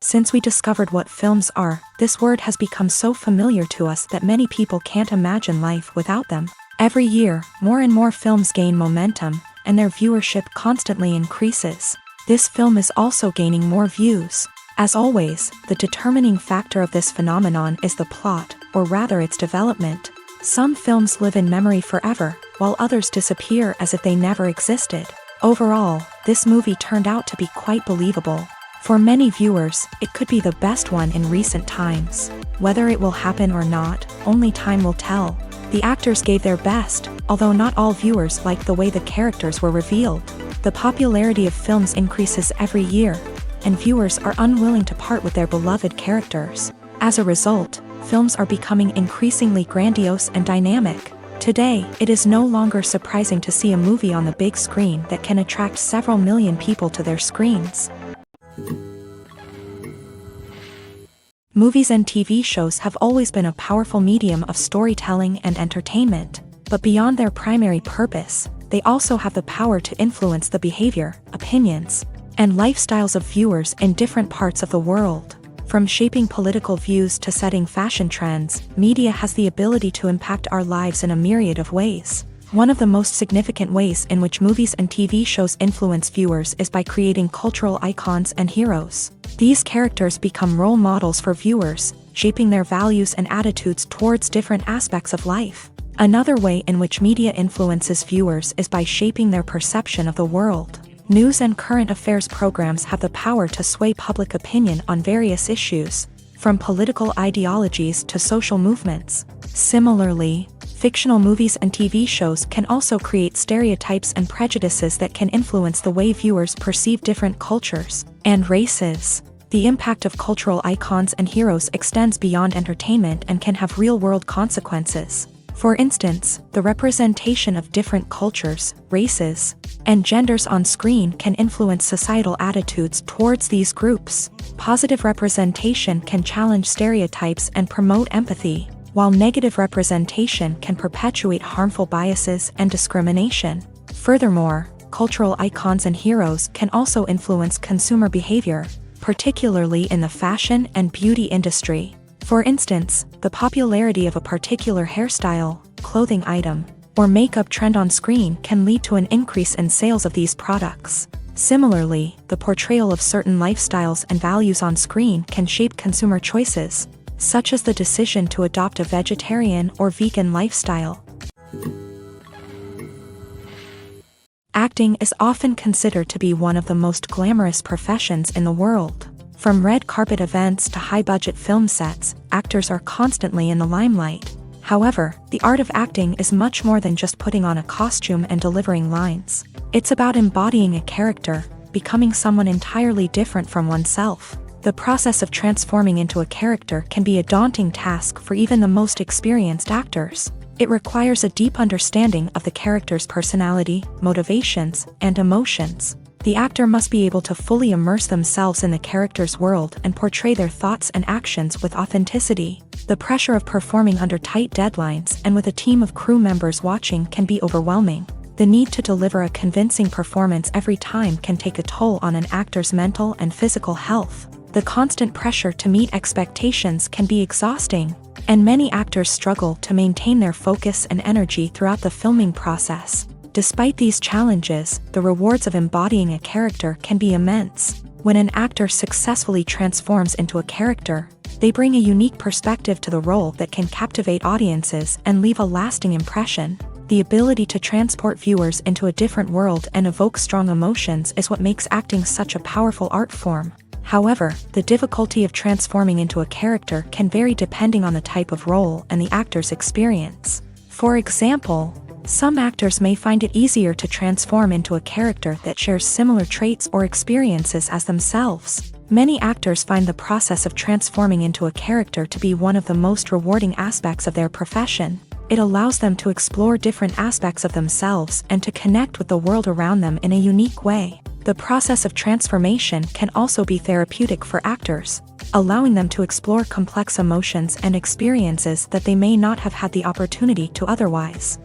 Since we discovered what films are, this word has become so familiar to us that many people can't imagine life without them. Every year, more and more films gain momentum, and their viewership constantly increases. This film is also gaining more views. As always, the determining factor of this phenomenon is the plot, or rather its development. Some films live in memory forever, while others disappear as if they never existed. Overall, this movie turned out to be quite believable. For many viewers, it could be the best one in recent times. Whether it will happen or not, only time will tell. The actors gave their best, although not all viewers liked the way the characters were revealed. The popularity of films increases every year, and viewers are unwilling to part with their beloved characters. As a result, films are becoming increasingly grandiose and dynamic. Today, it is no longer surprising to see a movie on the big screen that can attract several million people to their screens. Movies and TV shows have always been a powerful medium of storytelling and entertainment, but beyond their primary purpose, they also have the power to influence the behavior, opinions, and lifestyles of viewers in different parts of the world. From shaping political views to setting fashion trends, media has the ability to impact our lives in a myriad of ways. One of the most significant ways in which movies and TV shows influence viewers is by creating cultural icons and heroes. These characters become role models for viewers, shaping their values and attitudes towards different aspects of life. Another way in which media influences viewers is by shaping their perception of the world. News and current affairs programs have the power to sway public opinion on various issues, from political ideologies to social movements. Similarly, fictional movies and TV shows can also create stereotypes and prejudices that can influence the way viewers perceive different cultures and races. The impact of cultural icons and heroes extends beyond entertainment and can have real-world consequences. For instance, the representation of different cultures, races, and genders on screen can influence societal attitudes towards these groups. Positive representation can challenge stereotypes and promote empathy, while negative representation can perpetuate harmful biases and discrimination. Furthermore, cultural icons and heroes can also influence consumer behavior, particularly in the fashion and beauty industry. For instance, the popularity of a particular hairstyle, clothing item, or makeup trend on screen can lead to an increase in sales of these products. Similarly, the portrayal of certain lifestyles and values on screen can shape consumer choices, such as the decision to adopt a vegetarian or vegan lifestyle. Acting is often considered to be one of the most glamorous professions in the world. From red carpet events to high-budget film sets, actors are constantly in the limelight. However, the art of acting is much more than just putting on a costume and delivering lines. It's about embodying a character, becoming someone entirely different from oneself. The process of transforming into a character can be a daunting task for even the most experienced actors. It requires a deep understanding of the character's personality, motivations, and emotions. The actor must be able to fully immerse themselves in the character's world and portray their thoughts and actions with authenticity. The pressure of performing under tight deadlines and with a team of crew members watching can be overwhelming. The need to deliver a convincing performance every time can take a toll on an actor's mental and physical health. The constant pressure to meet expectations can be exhausting, and many actors struggle to maintain their focus and energy throughout the filming process. Despite these challenges, the rewards of embodying a character can be immense. When an actor successfully transforms into a character, They bring a unique perspective to the role that can captivate audiences and leave a lasting impression. The ability to transport viewers into a different world and evoke strong emotions is what makes acting such a powerful art form. However, the difficulty of transforming into a character can vary depending on the type of role and the actor's experience. For example, some actors may find it easier to transform into a character that shares similar traits or experiences as themselves. Many actors find the process of transforming into a character to be one of the most rewarding aspects of their profession. It allows them to explore different aspects of themselves and to connect with the world around them in a unique way. The process of transformation can also be therapeutic for actors, allowing them to explore complex emotions and experiences that they may not have had the opportunity to otherwise.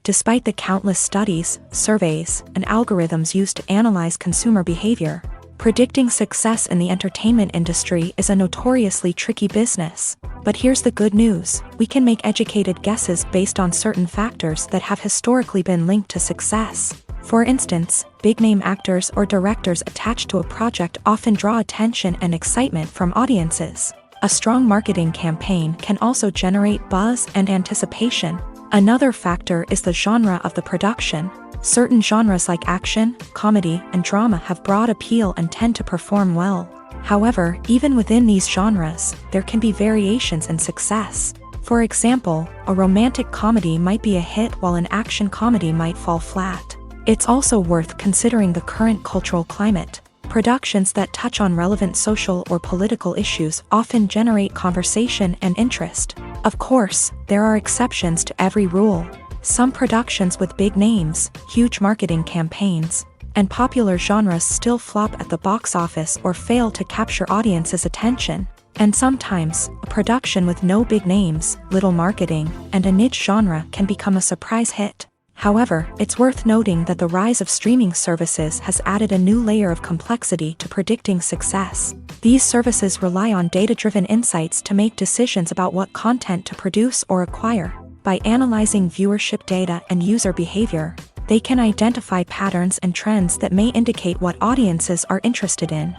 Despite the countless studies, surveys, and algorithms used to analyze consumer behavior, predicting success in the entertainment industry is a notoriously tricky business. But here's the good news: we can make educated guesses based on certain factors that have historically been linked to success. For instance, big-name actors or directors attached to a project often draw attention and excitement from audiences. A strong marketing campaign can also generate buzz and anticipation. Another factor is the genre of the production. Certain genres like action, comedy, and drama have broad appeal and tend to perform well. However, even within these genres, there can be variations in success. For example, a romantic comedy might be a hit while an action comedy might fall flat. It's also worth considering the current cultural climate. Productions that touch on relevant social or political issues often generate conversation and interest. Of course, there are exceptions to every rule. Some productions with big names, huge marketing campaigns, and popular genres still flop at the box office or fail to capture audiences' attention. And sometimes, a production with no big names, little marketing, and a niche genre can become a surprise hit. However, it's worth noting that the rise of streaming services has added a new layer of complexity to predicting success. These services rely on data-driven insights to make decisions about what content to produce or acquire. By analyzing viewership data and user behavior, they can identify patterns and trends that may indicate what audiences are interested in.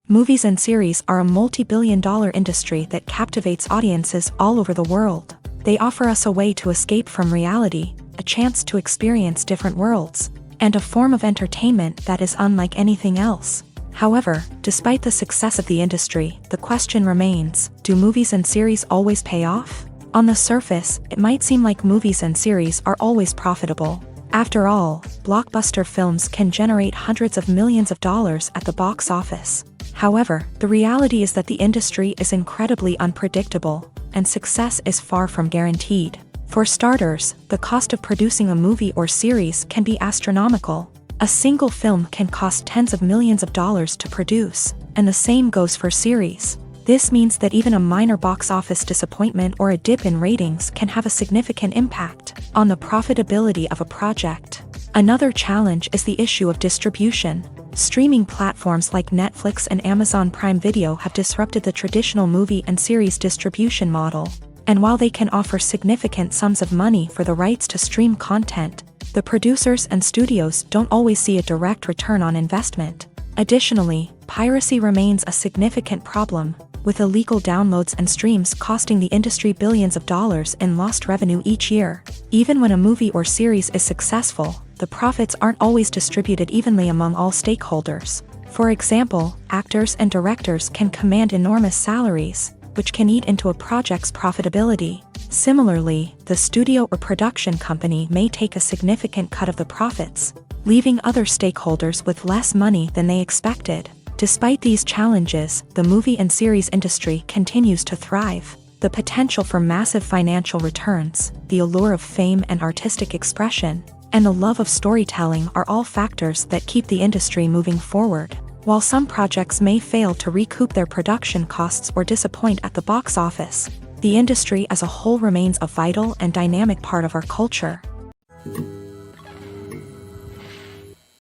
Movies and series are a multi-billion-dollar industry that captivates audiences all over the world. They offer us a way to escape from reality, a chance to experience different worlds, and a form of entertainment that is unlike anything else. However, despite the success of the industry, the question remains: do movies and series always pay off? On the surface, it might seem like movies and series are always profitable. After all, blockbuster films can generate hundreds of millions of dollars at the box office. However, the reality is that the industry is incredibly unpredictable, and success is far from guaranteed. For starters, the cost of producing a movie or series can be astronomical. A single film can cost tens of millions of dollars to produce, and the same goes for series. This means that even a minor box office disappointment or a dip in ratings can have a significant impact on the profitability of a project. Another challenge is the issue of distribution. Streaming platforms like Netflix and Amazon Prime Video have disrupted the traditional movie and series distribution model. And while they can offer significant sums of money for the rights to stream content, the producers and studios don't always see a direct return on investment. Additionally, piracy remains a significant problem, with illegal downloads and streams costing the industry billions of dollars in lost revenue each year. Even when a movie or series is successful, the profits aren't always distributed evenly among all stakeholders. For example, actors and directors can command enormous salaries, which can eat into a project's profitability. Similarly, the studio or production company may take a significant cut of the profits, leaving other stakeholders with less money than they expected. Despite these challenges, the movie and series industry continues to thrive. The potential for massive financial returns, the allure of fame and artistic expression, and the love of storytelling are all factors that keep the industry moving forward. While some projects may fail to recoup their production costs or disappoint at the box office, the industry as a whole remains a vital and dynamic part of our culture.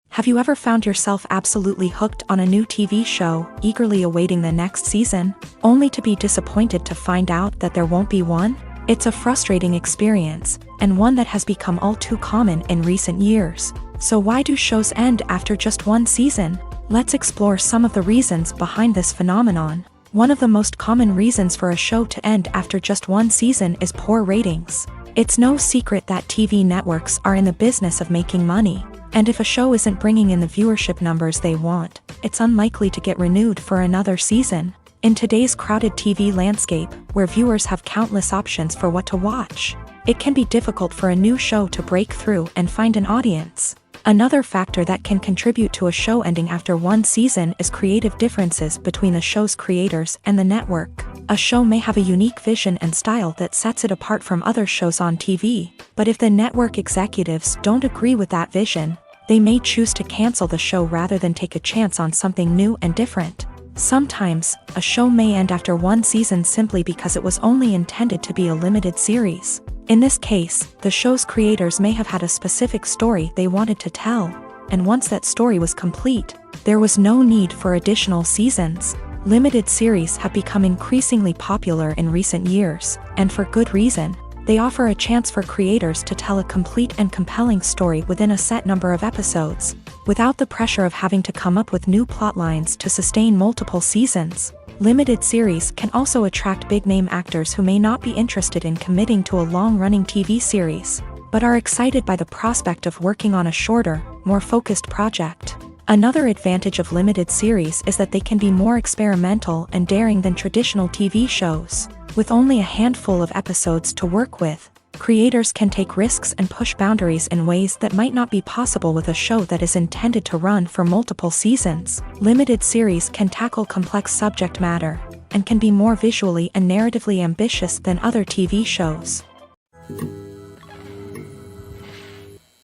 Have you ever found yourself absolutely hooked on a new TV show, eagerly awaiting the next season, only to be disappointed to find out that there won't be one? It's a frustrating experience, and one that has become all too common in recent years. So why do shows end after just one season? Let's explore some of the reasons behind this phenomenon. One of the most common reasons for a show to end after just one season is poor ratings. It's no secret that TV networks are in the business of making money, and if a show isn't bringing in the viewership numbers they want, it's unlikely to get renewed for another season. In today's crowded TV landscape, where viewers have countless options for what to watch, it can be difficult for a new show to break through and find an audience. Another factor that can contribute to a show ending after one season is creative differences between the show's creators and the network. A show may have a unique vision and style that sets it apart from other shows on TV, but if the network executives don't agree with that vision, they may choose to cancel the show rather than take a chance on something new and different. Sometimes, a show may end after one season simply because it was only intended to be a limited series. In this case, the show's creators may have had a specific story they wanted to tell, and once that story was complete, there was no need for additional seasons. Limited series have become increasingly popular in recent years, and for good reason. They offer a chance for creators to tell a complete and compelling story within a set number of episodes, without the pressure of having to come up with new plotlines to sustain multiple seasons. Limited series can also attract big-name actors who may not be interested in committing to a long-running TV series, but are excited by the prospect of working on a shorter, more focused project. Another advantage of limited series is that they can be more experimental and daring than traditional TV shows. With only a handful of episodes to work with, creators can take risks and push boundaries in ways that might not be possible with a show that is intended to run for multiple seasons. Limited series can tackle complex subject matter, and can be more visually and narratively ambitious than other TV shows.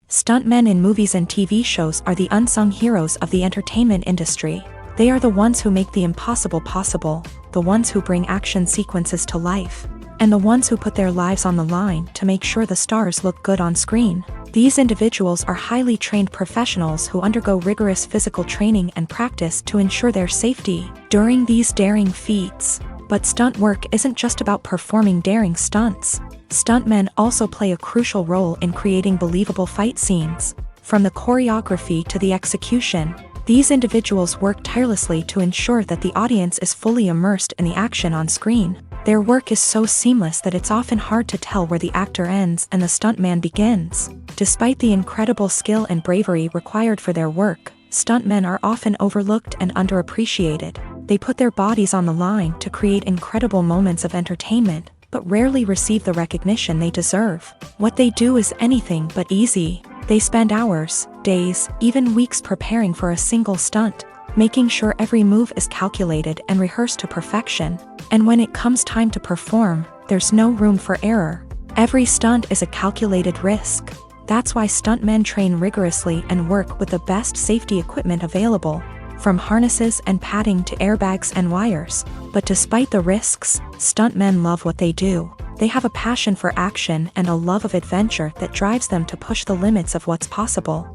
Stuntmen in movies and TV shows are the unsung heroes of the entertainment industry. They are the ones who make the impossible possible, the ones who bring action sequences to life, and the ones who put their lives on the line to make sure the stars look good on screen. These individuals are highly trained professionals who undergo rigorous physical training and practice to ensure their safety during these daring feats. But stunt work isn't just about performing daring stunts. Stuntmen also play a crucial role in creating believable fight scenes. From the choreography to the execution, these individuals work tirelessly to ensure that the audience is fully immersed in the action on screen. Their work is so seamless that it's often hard to tell where the actor ends and the stuntman begins. Despite the incredible skill and bravery required for their work, stuntmen are often overlooked and underappreciated. They put their bodies on the line to create incredible moments of entertainment, but rarely receive the recognition they deserve. What they do is anything but easy. They spend hours, days, even weeks preparing for a single stunt, making sure every move is calculated and rehearsed to perfection. And when it comes time to perform, there's no room for error. Every stunt is a calculated risk. That's why stuntmen train rigorously and work with the best safety equipment available, from harnesses and padding to airbags and wires. But despite the risks, stuntmen love what they do. They have a passion for action and a love of adventure that drives them to push the limits of what's possible.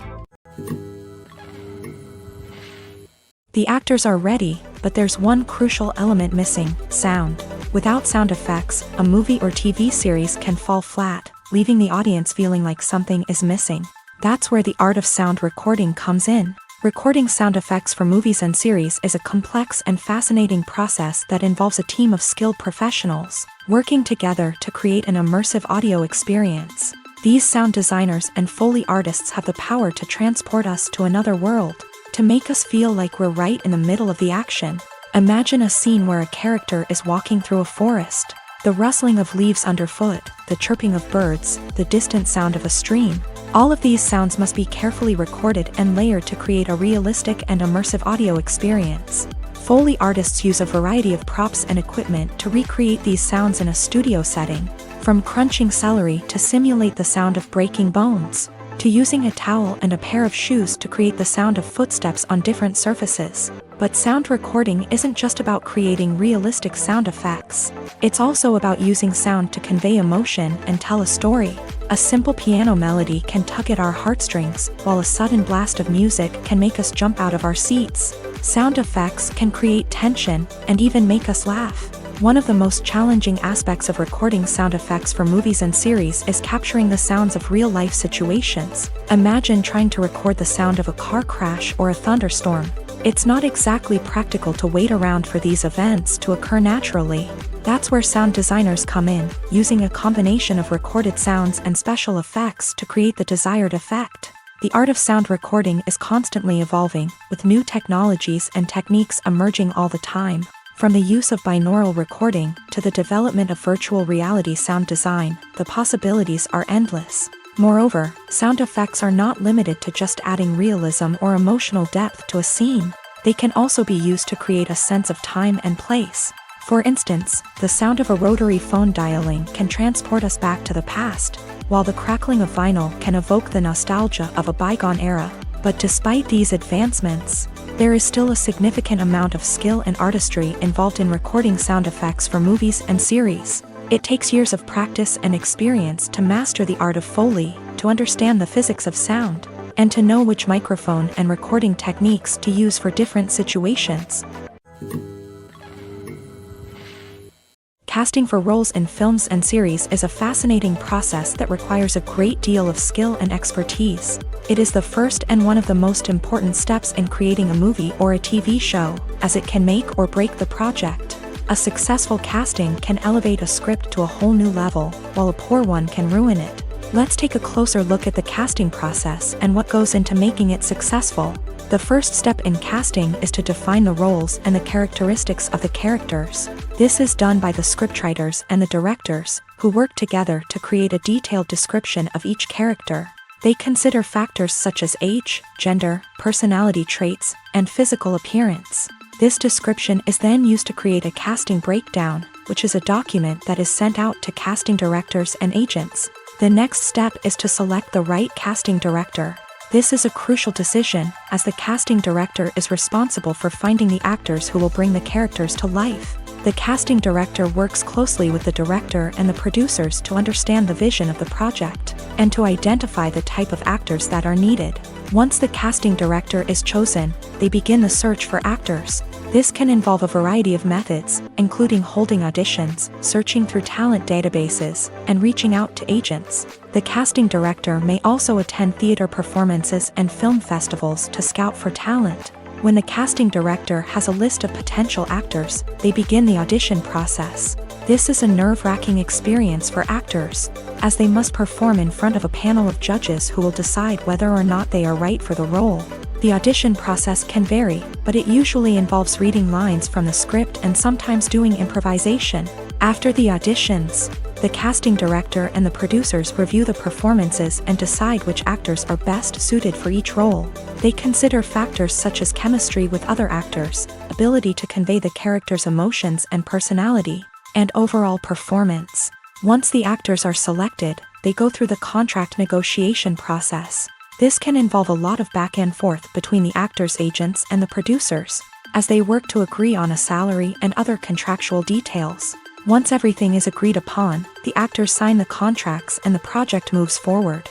The actors are ready, but there's one crucial element missing: sound. Without sound effects, a movie or TV series can fall flat, leaving the audience feeling like something is missing. That's where the art of sound recording comes in. Recording sound effects for movies and series is a complex and fascinating process that involves a team of skilled professionals working together to create an immersive audio experience. These sound designers and Foley artists have the power to transport us to another world, to make us feel like we're right in the middle of the action. Imagine a scene where a character is walking through a forest. The rustling of leaves underfoot, the chirping of birds, the distant sound of a stream. All of these sounds must be carefully recorded and layered to create a realistic and immersive audio experience. Foley artists use a variety of props and equipment to recreate these sounds in a studio setting, from crunching celery to simulate the sound of breaking bones, to using a towel and a pair of shoes to create the sound of footsteps on different surfaces. But sound recording isn't just about creating realistic sound effects. It's also about using sound to convey emotion and tell a story. A simple piano melody can tug at our heartstrings, while a sudden blast of music can make us jump out of our seats. Sound effects can create tension and even make us laugh. One of the most challenging aspects of recording sound effects for movies and series is capturing the sounds of real-life situations. Imagine trying to record the sound of a car crash or a thunderstorm. It's not exactly practical to wait around for these events to occur naturally. That's where sound designers come in, using a combination of recorded sounds and special effects to create the desired effect. The art of sound recording is constantly evolving, with new technologies and techniques emerging all the time. From the use of binaural recording to the development of virtual reality sound design, the possibilities are endless. Moreover, sound effects are not limited to just adding realism or emotional depth to a scene. They can also be used to create a sense of time and place. For instance, the sound of a rotary phone dialing can transport us back to the past, while the crackling of vinyl can evoke the nostalgia of a bygone era. But despite these advancements, there is still a significant amount of skill and artistry involved in recording sound effects for movies and series. It takes years of practice and experience to master the art of Foley, to understand the physics of sound, and to know which microphone and recording techniques to use for different situations. Casting for roles in films and series is a fascinating process that requires a great deal of skill and expertise. It is the first and one of the most important steps in creating a movie or a TV show, as it can make or break the project. A successful casting can elevate a script to a whole new level, while a poor one can ruin it. Let's take a closer look at the casting process and what goes into making it successful. The first step in casting is to define the roles and the characteristics of the characters. This is done by the scriptwriters and the directors, who work together to create a detailed description of each character. They consider factors such as age, gender, personality traits, and physical appearance. This description is then used to create a casting breakdown, which is a document that is sent out to casting directors and agents. The next step is to select the right casting director. This is a crucial decision, as the casting director is responsible for finding the actors who will bring the characters to life. The casting director works closely with the director and the producers to understand the vision of the project, and to identify the type of actors that are needed. Once the casting director is chosen, they begin the search for actors. This can involve a variety of methods, including holding auditions, searching through talent databases, and reaching out to agents. The casting director may also attend theater performances and film festivals to scout for talent. When the casting director has a list of potential actors, they begin the audition process. This is a nerve-wracking experience for actors, as they must perform in front of a panel of judges who will decide whether or not they are right for the role. The audition process can vary, but it usually involves reading lines from the script and sometimes doing improvisation. After the auditions, the casting director and the producers review the performances and decide which actors are best suited for each role. They consider factors such as chemistry with other actors, ability to convey the character's emotions and personality, and overall performance. Once the actors are selected, they go through the contract negotiation process. This can involve a lot of back and forth between the actors' agents and the producers, as they work to agree on a salary and other contractual details. Once everything is agreed upon, the actors sign the contracts and the project moves forward.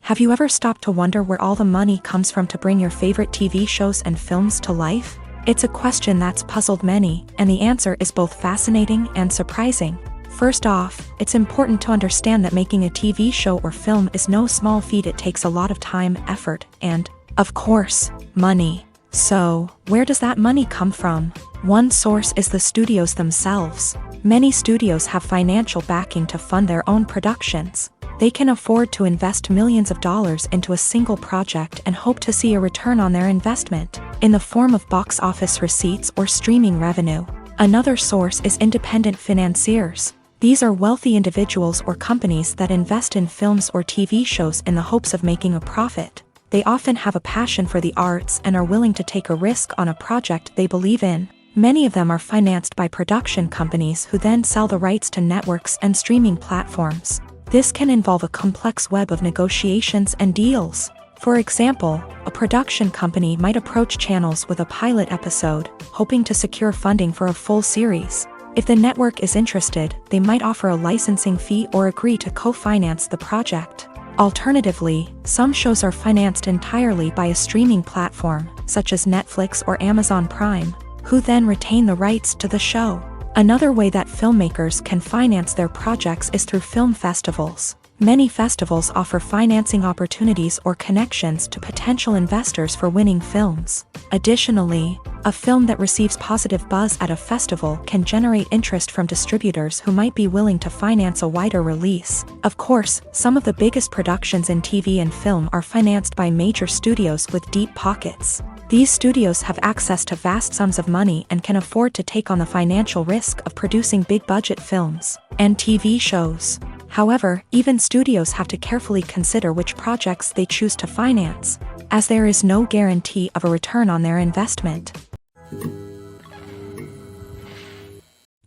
Have you ever stopped to wonder where all the money comes from to bring your favorite TV shows and films to life? It's a question that's puzzled many, and the answer is both fascinating and surprising. First off, it's important to understand that making a TV show or film is no small feat. It takes a lot of time, effort, and, of course, money. So, where does that money come from? One source is the studios themselves. Many studios have financial backing to fund their own productions. They can afford to invest millions of dollars into a single project and hope to see a return on their investment, in the form of box office receipts or streaming revenue. Another source is independent financiers. These are wealthy individuals or companies that invest in films or TV shows in the hopes of making a profit. They often have a passion for the arts and are willing to take a risk on a project they believe in. Many of them are financed by production companies who then sell the rights to networks and streaming platforms. This can involve a complex web of negotiations and deals. For example, a production company might approach channels with a pilot episode, hoping to secure funding for a full series. If the network is interested, they might offer a licensing fee or agree to co-finance the project. Alternatively, some shows are financed entirely by a streaming platform, such as Netflix or Amazon Prime. who then retain the rights to the show. Another way that filmmakers can finance their projects is through film festivals. Many festivals offer financing opportunities or connections to potential investors for winning films. Additionally, a film that receives positive buzz at a festival can generate interest from distributors who might be willing to finance a wider release. Of course, some of the biggest productions in TV and film are financed by major studios with deep pockets. These studios have access to vast sums of money and can afford to take on the financial risk of producing big-budget films and TV shows. However, even studios have to carefully consider which projects they choose to finance, as there is no guarantee of a return on their investment.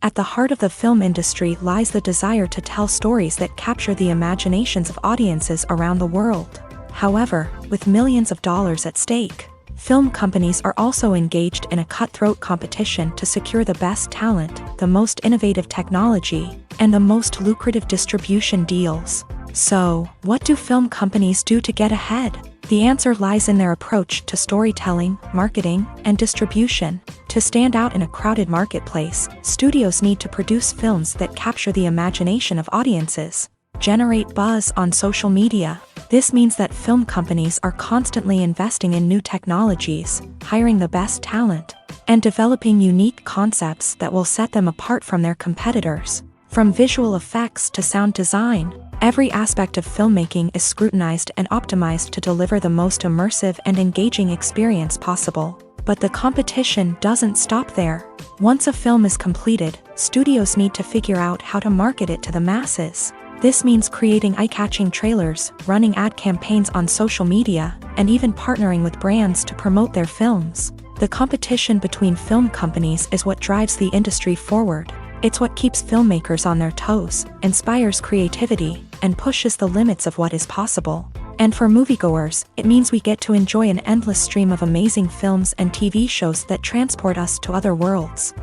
At the heart of the film industry lies the desire to tell stories that capture the imaginations of audiences around the world. However, with millions of dollars at stake, film companies are also engaged in a cutthroat competition to secure the best talent, the most innovative technology, and the most lucrative distribution deals. So, what do film companies do to get ahead? The answer lies in their approach to storytelling, marketing, and distribution. To stand out in a crowded marketplace, studios need to produce films that capture the imagination of audiences, generate buzz on social media. This means that film companies are constantly investing in new technologies, hiring the best talent, and developing unique concepts that will set them apart from their competitors. From visual effects to sound design, every aspect of filmmaking is scrutinized and optimized to deliver the most immersive and engaging experience possible. But the competition doesn't stop there. Once a film is completed, studios need to figure out how to market it to the masses. This means creating eye-catching trailers, running ad campaigns on social media, and even partnering with brands to promote their films. The competition between film companies is what drives the industry forward. It's what keeps filmmakers on their toes, inspires creativity, and pushes the limits of what is possible. And for moviegoers, it means we get to enjoy an endless stream of amazing films and TV shows that transport us to other worlds.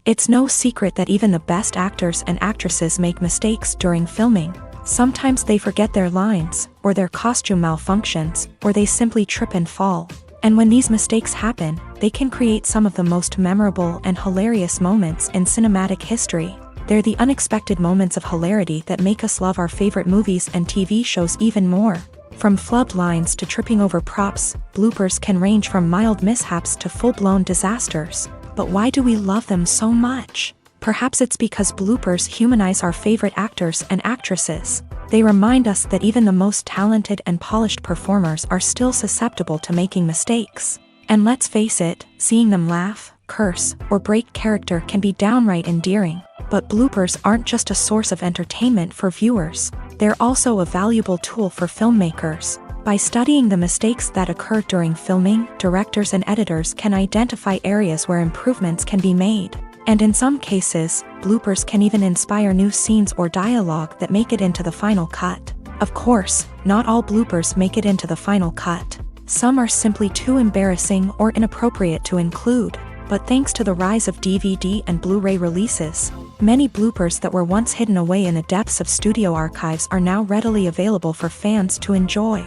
It's no secret that even the best actors and actresses make mistakes during filming. Sometimes they forget their lines, or their costume malfunctions, or they simply trip and fall. And when these mistakes happen, they can create some of the most memorable and hilarious moments in cinematic history. They're the unexpected moments of hilarity that make us love our favorite movies and TV shows even more. From flubbed lines to tripping over props, bloopers can range from mild mishaps to full-blown disasters. But why do we love them so much? Perhaps it's because bloopers humanize our favorite actors and actresses. They remind us that even the most talented and polished performers are still susceptible to making mistakes. And let's face it, seeing them laugh, curse, or break character can be downright endearing. But bloopers aren't just a source of entertainment for viewers. They're also a valuable tool for filmmakers. By studying the mistakes that occur during filming, directors and editors can identify areas where improvements can be made. And in some cases, bloopers can even inspire new scenes or dialogue that make it into the final cut. Of course, not all bloopers make it into the final cut. Some are simply too embarrassing or inappropriate to include. But thanks to the rise of DVD and Blu-ray releases, many bloopers that were once hidden away in the depths of studio archives are now readily available for fans to enjoy.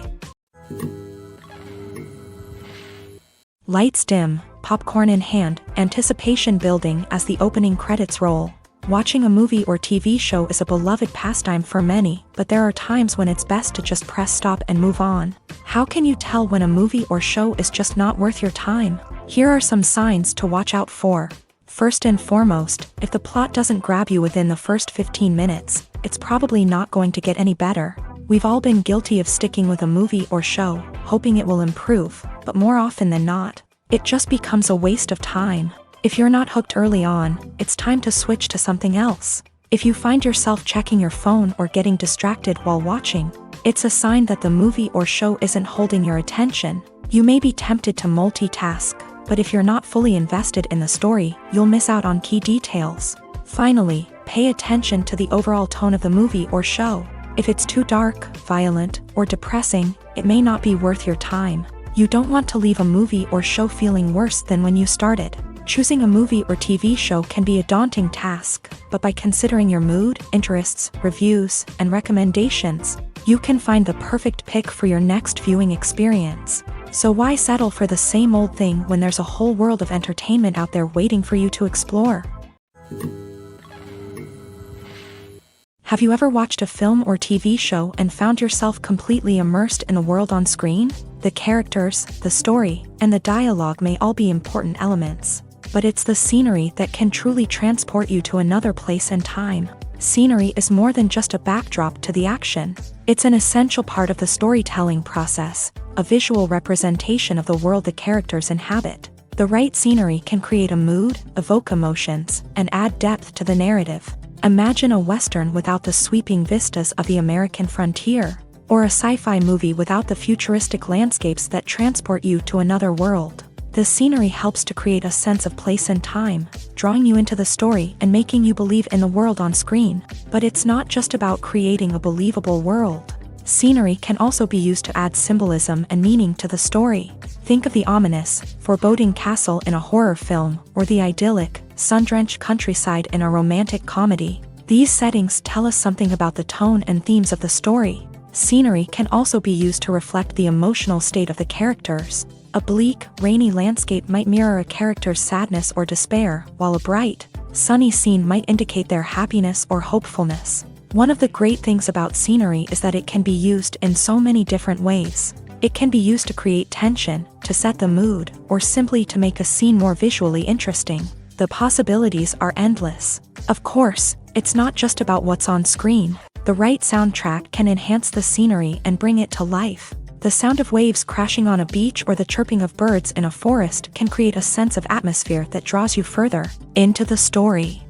Lights dim, popcorn in hand, anticipation building as the opening credits roll. Watching a movie or TV show is a beloved pastime for many, but there are times when it's best to just press stop and move on. How can you tell when a movie or show is just not worth your time? Here are some signs to watch out for. First and foremost, if the plot doesn't grab you within the first 15 minutes, it's probably not going to get any better. We've all been guilty of sticking with a movie or show, hoping it will improve, but more often than not, it just becomes a waste of time. If you're not hooked early on, it's time to switch to something else. If you find yourself checking your phone or getting distracted while watching, it's a sign that the movie or show isn't holding your attention. You may be tempted to multitask, but if you're not fully invested in the story, you'll miss out on key details. Finally, pay attention to the overall tone of the movie or show. If it's too dark, violent, or depressing, it may not be worth your time. You don't want to leave a movie or show feeling worse than when you started. Choosing a movie or TV show can be a daunting task, but by considering your mood, interests, reviews, and recommendations, you can find the perfect pick for your next viewing experience. So why settle for the same old thing when there's a whole world of entertainment out there waiting for you to explore? Have you ever watched a film or TV show and found yourself completely immersed in the world on screen? The characters, the story, and the dialogue may all be important elements, but it's the scenery that can truly transport you to another place and time. Scenery is more than just a backdrop to the action. It's an essential part of the storytelling process, a visual representation of the world the characters inhabit. The right scenery can create a mood, evoke emotions, and add depth to the narrative. Imagine a Western without the sweeping vistas of the American frontier, or a sci-fi movie without the futuristic landscapes that transport you to another world. The scenery helps to create a sense of place and time, drawing you into the story and making you believe in the world on screen. But it's not just about creating a believable world. Scenery can also be used to add symbolism and meaning to the story. Think of the ominous, foreboding castle in a horror film, or the idyllic, sun-drenched countryside in a romantic comedy. These settings tell us something about the tone and themes of the story. Scenery can also be used to reflect the emotional state of the characters. A bleak, rainy landscape might mirror a character's sadness or despair, while a bright, sunny scene might indicate their happiness or hopefulness. One of the great things about scenery is that it can be used in so many different ways. It can be used to create tension, to set the mood, or simply to make a scene more visually interesting. The possibilities are endless. Of course, it's not just about what's on screen. The right soundtrack can enhance the scenery and bring it to life. The sound of waves crashing on a beach or the chirping of birds in a forest can create a sense of atmosphere that draws you further into the story.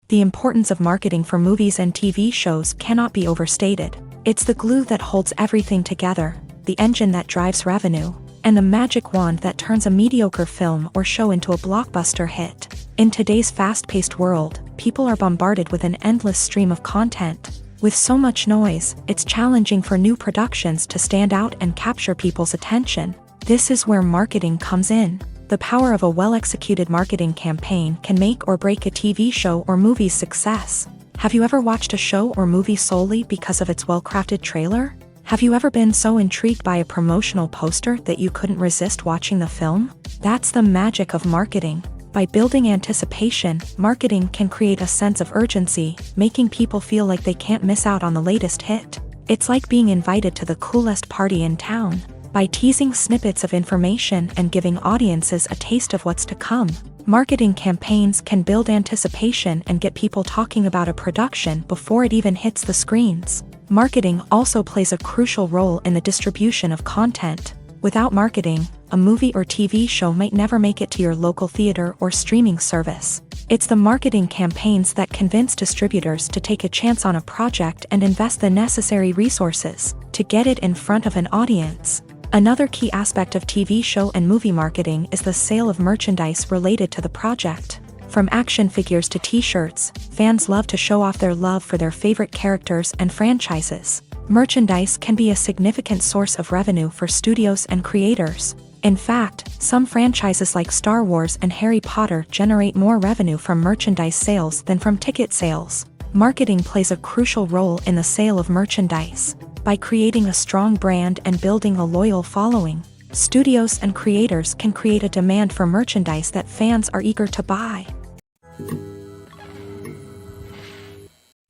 The importance of marketing for movies and TV shows cannot be overstated. It's the glue that holds everything together, the engine that drives revenue, and the magic wand that turns a mediocre film or show into a blockbuster hit. In today's fast-paced world, people are bombarded with an endless stream of content. With so much noise, it's challenging for new productions to stand out and capture people's attention. This is where marketing comes in. The power of a well-executed marketing campaign can make or break a TV show or movie's success. Have you ever watched a show or movie solely because of its well-crafted trailer? Have you ever been so intrigued by a promotional poster that you couldn't resist watching the film? That's the magic of marketing. By building anticipation, marketing can create a sense of urgency, making people feel like they can't miss out on the latest hit. It's like being invited to the coolest party in town. By teasing snippets of information and giving audiences a taste of what's to come, marketing campaigns can build anticipation and get people talking about a production before it even hits the screens. Marketing also plays a crucial role in the distribution of content. Without marketing, a movie or TV show might never make it to your local theater or streaming service. It's the marketing campaigns that convince distributors to take a chance on a project and invest the necessary resources to get it in front of an audience. Another key aspect of TV show and movie marketing is the sale of merchandise related to the project. From action figures to t-shirts, fans love to show off their love for their favorite characters and franchises. Merchandise can be a significant source of revenue for studios and creators. In fact, some franchises like Star Wars and Harry Potter generate more revenue from merchandise sales than from ticket sales. Marketing plays a crucial role in the sale of merchandise. By creating a strong brand and building a loyal following, studios and creators can create a demand for merchandise that fans are eager to buy.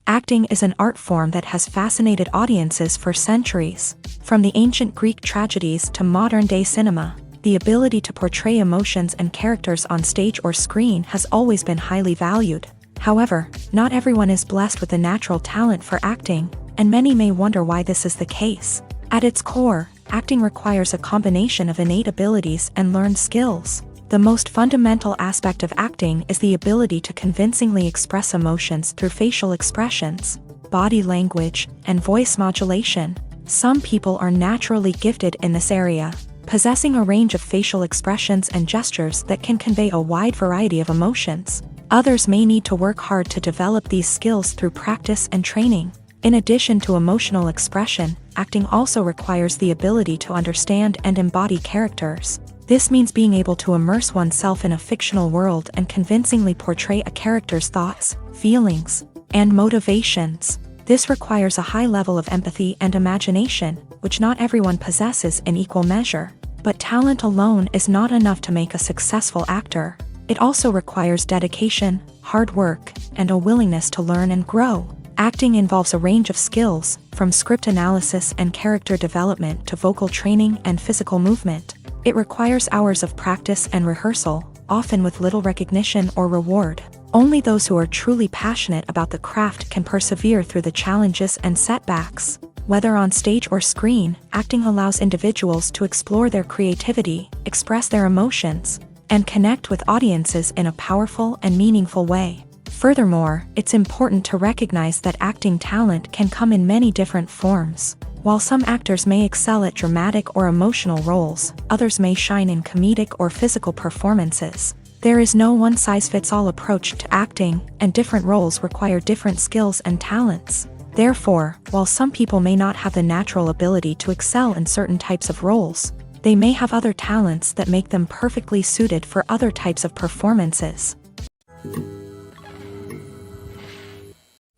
Acting is an art form that has fascinated audiences for centuries. From the ancient Greek tragedies to modern-day cinema, the ability to portray emotions and characters on stage or screen has always been highly valued. However, not everyone is blessed with the natural talent for acting, and many may wonder why this is the case. At its core, acting requires a combination of innate abilities and learned skills. The most fundamental aspect of acting is the ability to convincingly express emotions through facial expressions, body language, and voice modulation. Some people are naturally gifted in this area, possessing a range of facial expressions and gestures that can convey a wide variety of emotions. Others may need to work hard to develop these skills through practice and training. In addition to emotional expression, acting also requires the ability to understand and embody characters. This means being able to immerse oneself in a fictional world and convincingly portray a character's thoughts, feelings, and motivations. This requires a high level of empathy and imagination, which not everyone possesses in equal measure. But talent alone is not enough to make a successful actor. It also requires dedication, hard work, and a willingness to learn and grow. Acting involves a range of skills, from script analysis and character development to vocal training and physical movement. It requires hours of practice and rehearsal, often with little recognition or reward. Only those who are truly passionate about the craft can persevere through the challenges and setbacks. Whether on stage or screen, acting allows individuals to explore their creativity, express their emotions, and connect with audiences in a powerful and meaningful way. Furthermore, it's important to recognize that acting talent can come in many different forms. While some actors may excel at dramatic or emotional roles, others may shine in comedic or physical performances. There is no one-size-fits-all approach to acting, and different roles require different skills and talents. Therefore, while some people may not have the natural ability to excel in certain types of roles, they may have other talents that make them perfectly suited for other types of performances.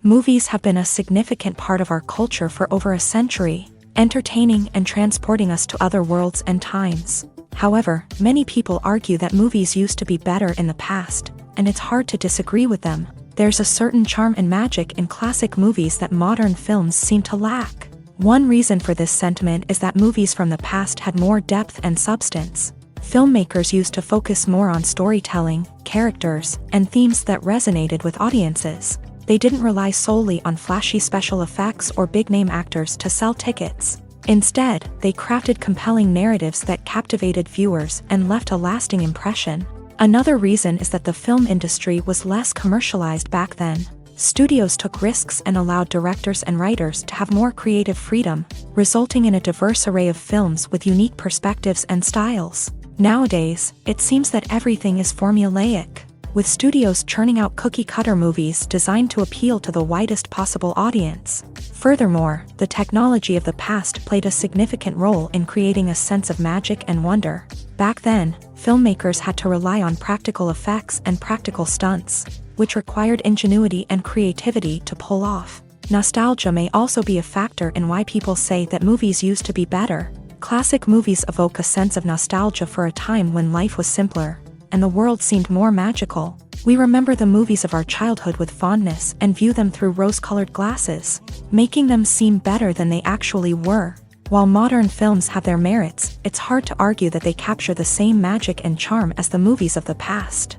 Movies have been a significant part of our culture for over a century, entertaining and transporting us to other worlds and times. However, many people argue that movies used to be better in the past, and it's hard to disagree with them. There's a certain charm and magic in classic movies that modern films seem to lack. One reason for this sentiment is that movies from the past had more depth and substance. Filmmakers used to focus more on storytelling, characters, and themes that resonated with audiences. They didn't rely solely on flashy special effects or big-name actors to sell tickets. Instead, they crafted compelling narratives that captivated viewers and left a lasting impression. Another reason is that the film industry was less commercialized back then. Studios took risks and allowed directors and writers to have more creative freedom, resulting in a diverse array of films with unique perspectives and styles. Nowadays, it seems that everything is formulaic, with studios churning out cookie-cutter movies designed to appeal to the widest possible audience. Furthermore, the technology of the past played a significant role in creating a sense of magic and wonder. Back then, filmmakers had to rely on practical effects and practical stunts, which required ingenuity and creativity to pull off. Nostalgia may also be a factor in why people say that movies used to be better. Classic movies evoke a sense of nostalgia for a time when life was simpler, and the world seemed more magical. We remember the movies of our childhood with fondness and view them through rose-colored glasses, making them seem better than they actually were. While modern films have their merits, it's hard to argue that they capture the same magic and charm as the movies of the past.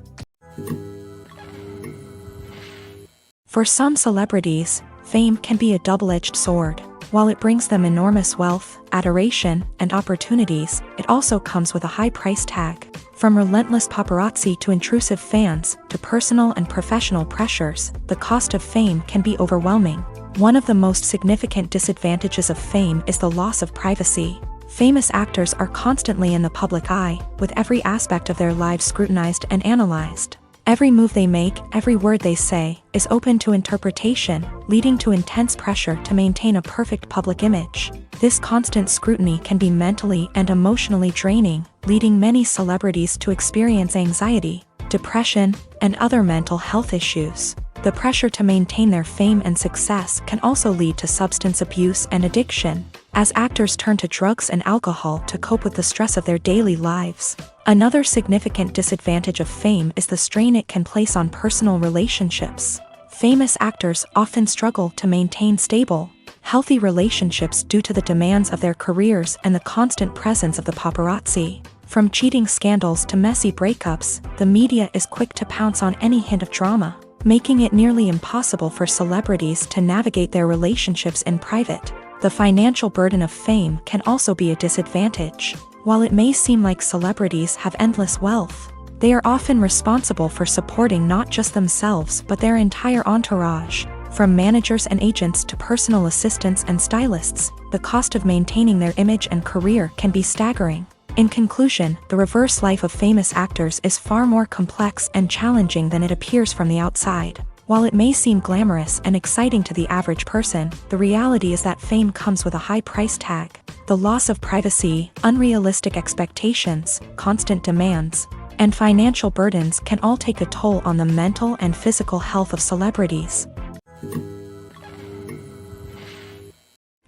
For some celebrities, fame can be a double-edged sword. While it brings them enormous wealth, adoration, and opportunities, it also comes with a high price tag. From relentless paparazzi to intrusive fans, to personal and professional pressures, the cost of fame can be overwhelming. One of the most significant disadvantages of fame is the loss of privacy. Famous actors are constantly in the public eye, with every aspect of their lives scrutinized and analyzed. Every move they make, every word they say, is open to interpretation, leading to intense pressure to maintain a perfect public image. This constant scrutiny can be mentally and emotionally draining, leading many celebrities to experience anxiety, depression, and other mental health issues. The pressure to maintain their fame and success can also lead to substance abuse and addiction, as actors turn to drugs and alcohol to cope with the stress of their daily lives. Another significant disadvantage of fame is the strain it can place on personal relationships. Famous actors often struggle to maintain stable, healthy relationships due to the demands of their careers and the constant presence of the paparazzi. From cheating scandals to messy breakups, the media is quick to pounce on any hint of drama, making it nearly impossible for celebrities to navigate their relationships in private. The financial burden of fame can also be a disadvantage. While it may seem like celebrities have endless wealth, they are often responsible for supporting not just themselves but their entire entourage. From managers and agents to personal assistants and stylists, the cost of maintaining their image and career can be staggering. In conclusion, the reverse life of famous actors is far more complex and challenging than it appears from the outside. While it may seem glamorous and exciting to the average person, the reality is that fame comes with a high price tag. The loss of privacy, unrealistic expectations, constant demands, and financial burdens can all take a toll on the mental and physical health of celebrities.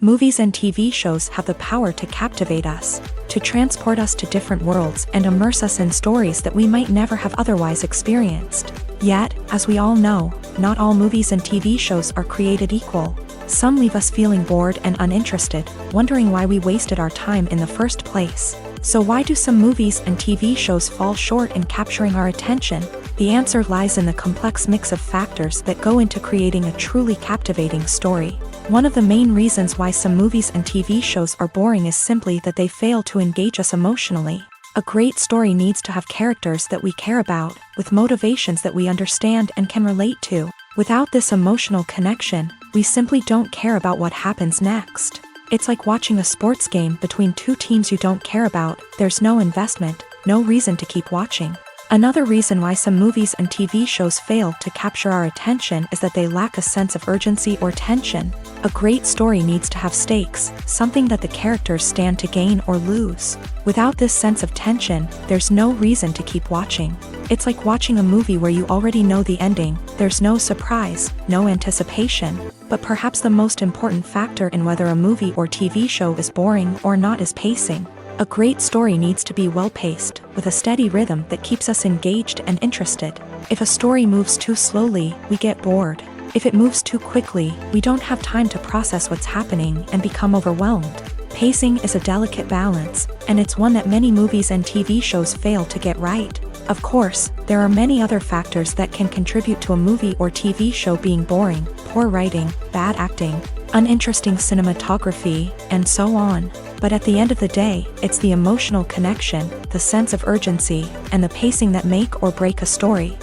Movies and TV shows have the power to captivate us, to transport us to different worlds and immerse us in stories that we might never have otherwise experienced. Yet, as we all know, not all movies and TV shows are created equal. Some leave us feeling bored and uninterested, wondering why we wasted our time in the first place. So why do some movies and TV shows fall short in capturing our attention? The answer lies in the complex mix of factors that go into creating a truly captivating story. One of the main reasons why some movies and TV shows are boring is simply that they fail to engage us emotionally. A great story needs to have characters that we care about, with motivations that we understand and can relate to. Without this emotional connection, we simply don't care about what happens next. It's like watching a sports game between two teams you don't care about. There's no investment, no reason to keep watching. Another reason why some movies and TV shows fail to capture our attention is that they lack a sense of urgency or tension. A great story needs to have stakes, something that the characters stand to gain or lose. Without this sense of tension, there's no reason to keep watching. It's like watching a movie where you already know the ending. There's no surprise, no anticipation. But perhaps the most important factor in whether a movie or TV show is boring or not is pacing. A great story needs to be well-paced, with a steady rhythm that keeps us engaged and interested. If a story moves too slowly, we get bored. If it moves too quickly, we don't have time to process what's happening and become overwhelmed. Pacing is a delicate balance, and it's one that many movies and TV shows fail to get right. Of course, there are many other factors that can contribute to a movie or TV show being boring: poor writing, bad acting, uninteresting cinematography, and so on. But at the end of the day, it's the emotional connection, the sense of urgency, and the pacing that make or break a story.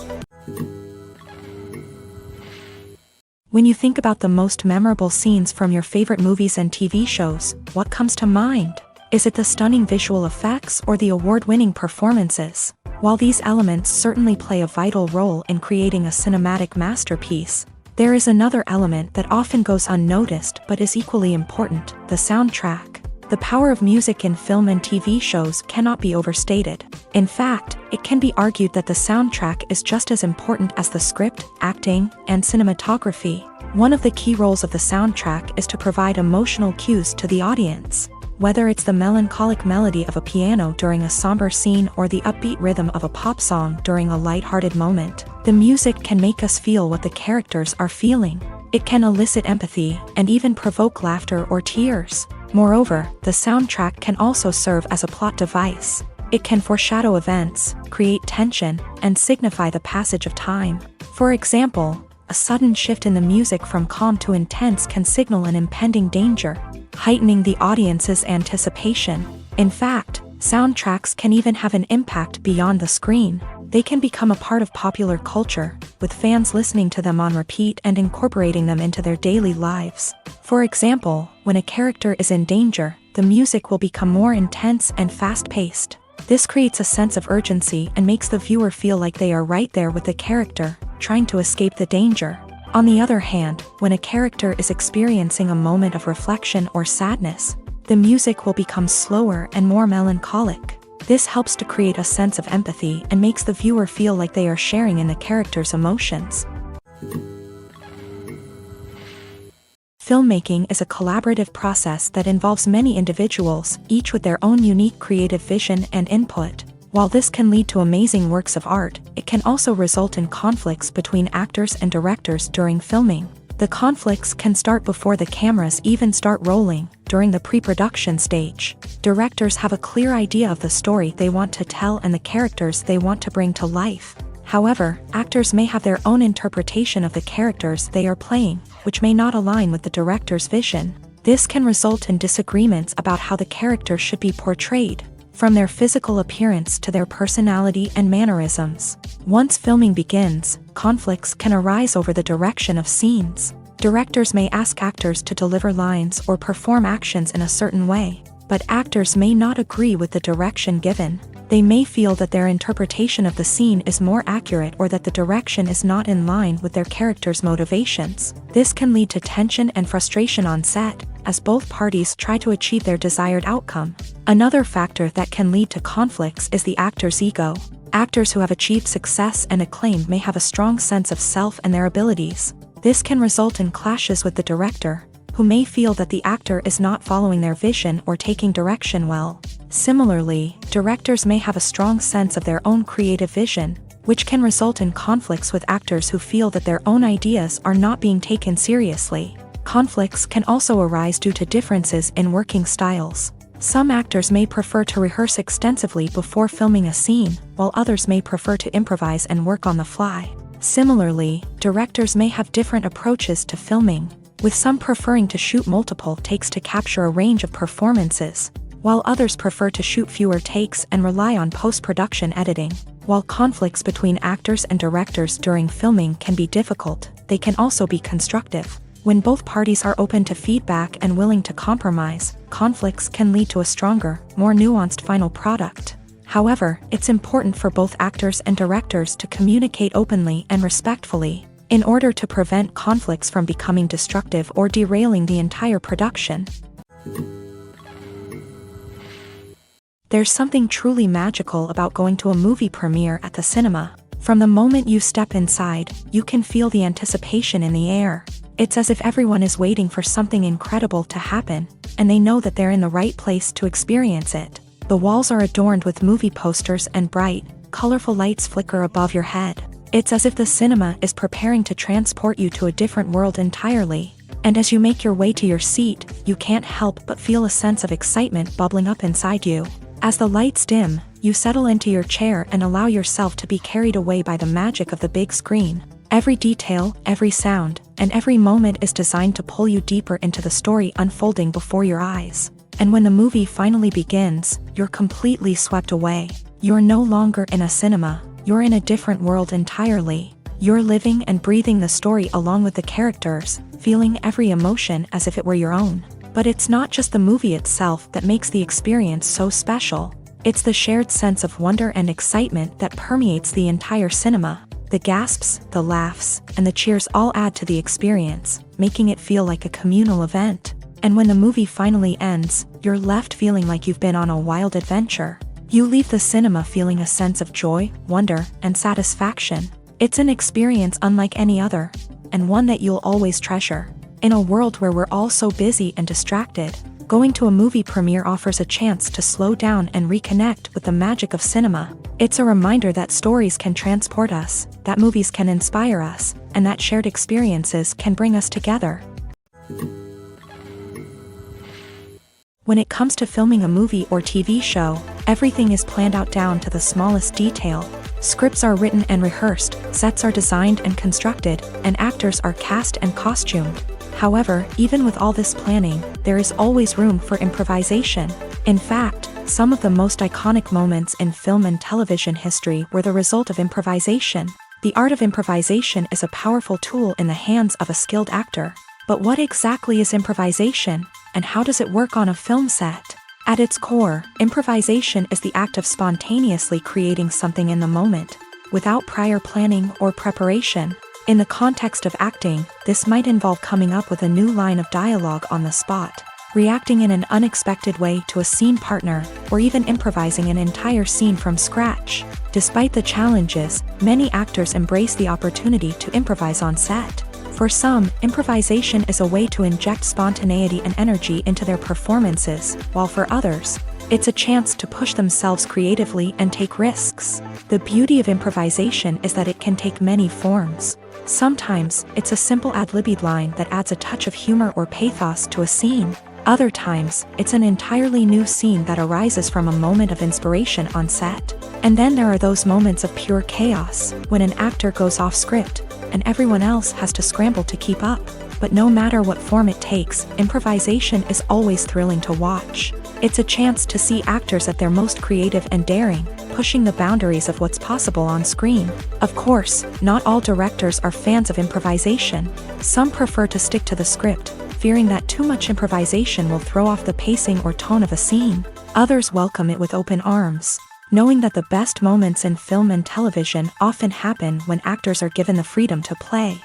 When you think about the most memorable scenes from your favorite movies and TV shows, what comes to mind? Is it the stunning visual effects or the award-winning performances? While these elements certainly play a vital role in creating a cinematic masterpiece, there is another element that often goes unnoticed but is equally important: the soundtrack. The power of music in film and TV shows cannot be overstated. In fact, it can be argued that the soundtrack is just as important as the script, acting, and cinematography. One of the key roles of the soundtrack is to provide emotional cues to the audience. Whether it's the melancholic melody of a piano during a somber scene or the upbeat rhythm of a pop song during a lighthearted moment, the music can make us feel what the characters are feeling. It can elicit empathy and even provoke laughter or tears. Moreover, the soundtrack can also serve as a plot device. It can foreshadow events, create tension, and signify the passage of time. For example, a sudden shift in the music from calm to intense can signal an impending danger, heightening the audience's anticipation. In fact, soundtracks can even have an impact beyond the screen. They can become a part of popular culture, with fans listening to them on repeat and incorporating them into their daily lives. For example, when a character is in danger, the music will become more intense and fast-paced. This creates a sense of urgency and makes the viewer feel like they are right there with the character, trying to escape the danger. On the other hand, when a character is experiencing a moment of reflection or sadness, the music will become slower and more melancholic. This helps to create a sense of empathy and makes the viewer feel like they are sharing in the character's emotions. Filmmaking is a collaborative process that involves many individuals, each with their own unique creative vision and input. While this can lead to amazing works of art, it can also result in conflicts between actors and directors during filming. The conflicts can start before the cameras even start rolling, during the pre-production stage. Directors have a clear idea of the story they want to tell and the characters they want to bring to life. However, actors may have their own interpretation of the characters they are playing, which may not align with the director's vision. This can result in disagreements about how the characters should be portrayed, from their physical appearance to their personality and mannerisms. Once filming begins, conflicts can arise over the direction of scenes. Directors may ask actors to deliver lines or perform actions in a certain way, but actors may not agree with the direction given. They may feel that their interpretation of the scene is more accurate or that the direction is not in line with their character's motivations. This can lead to tension and frustration on set, as both parties try to achieve their desired outcome. Another factor that can lead to conflicts is the actor's ego. Actors who have achieved success and acclaim may have a strong sense of self and their abilities. This can result in clashes with the director, who may feel that the actor is not following their vision or taking direction well. Similarly, directors may have a strong sense of their own creative vision, which can result in conflicts with actors who feel that their own ideas are not being taken seriously. Conflicts can also arise due to differences in working styles. Some actors may prefer to rehearse extensively before filming a scene, while others may prefer to improvise and work on the fly. Similarly, directors may have different approaches to filming, with some preferring to shoot multiple takes to capture a range of performances, while others prefer to shoot fewer takes and rely on post-production editing. While conflicts between actors and directors during filming can be difficult, they can also be constructive. When both parties are open to feedback and willing to compromise, conflicts can lead to a stronger, more nuanced final product. However, it's important for both actors and directors to communicate openly and respectfully, in order to prevent conflicts from becoming destructive or derailing the entire production. There's something truly magical about going to a movie premiere at the cinema. From the moment you step inside, you can feel the anticipation in the air. It's as if everyone is waiting for something incredible to happen, and they know that they're in the right place to experience it. The walls are adorned with movie posters and bright, colorful lights flicker above your head. It's as if the cinema is preparing to transport you to a different world entirely. And as you make your way to your seat, you can't help but feel a sense of excitement bubbling up inside you. As the lights dim, you settle into your chair and allow yourself to be carried away by the magic of the big screen. Every detail, every sound, and every moment is designed to pull you deeper into the story unfolding before your eyes. And when the movie finally begins, you're completely swept away. You're no longer in a cinema, you're in a different world entirely. You're living and breathing the story along with the characters, feeling every emotion as if it were your own. But it's not just the movie itself that makes the experience so special. It's the shared sense of wonder and excitement that permeates the entire cinema. The gasps, the laughs, and the cheers all add to the experience, making it feel like a communal event. And when the movie finally ends, you're left feeling like you've been on a wild adventure. You leave the cinema feeling a sense of joy, wonder, and satisfaction. It's an experience unlike any other, and one that you'll always treasure. In a world where we're all so busy and distracted, going to a movie premiere offers a chance to slow down and reconnect with the magic of cinema. It's a reminder that stories can transport us, that movies can inspire us, and that shared experiences can bring us together. When it comes to filming a movie or TV show, everything is planned out down to the smallest detail. Scripts are written and rehearsed, sets are designed and constructed, and actors are cast and costumed. However, even with all this planning, there is always room for improvisation. In fact, some of the most iconic moments in film and television history were the result of improvisation. The art of improvisation is a powerful tool in the hands of a skilled actor. But what exactly is improvisation, and how does it work on a film set? At its core, improvisation is the act of spontaneously creating something in the moment, without prior planning or preparation. In the context of acting, this might involve coming up with a new line of dialogue on the spot, reacting in an unexpected way to a scene partner, or even improvising an entire scene from scratch. Despite the challenges, many actors embrace the opportunity to improvise on set. For some, improvisation is a way to inject spontaneity and energy into their performances, while for others, it's a chance to push themselves creatively and take risks. The beauty of improvisation is that it can take many forms. Sometimes, it's a simple ad-libbed line that adds a touch of humor or pathos to a scene. Other times, it's an entirely new scene that arises from a moment of inspiration on set. And then there are those moments of pure chaos, when an actor goes off script, and everyone else has to scramble to keep up. But no matter what form it takes, improvisation is always thrilling to watch. It's a chance to see actors at their most creative and daring, pushing the boundaries of what's possible on screen. Of course, not all directors are fans of improvisation. Some prefer to stick to the script, fearing that too much improvisation will throw off the pacing or tone of a scene. Others welcome it with open arms, knowing that the best moments in film and television often happen when actors are given the freedom to play.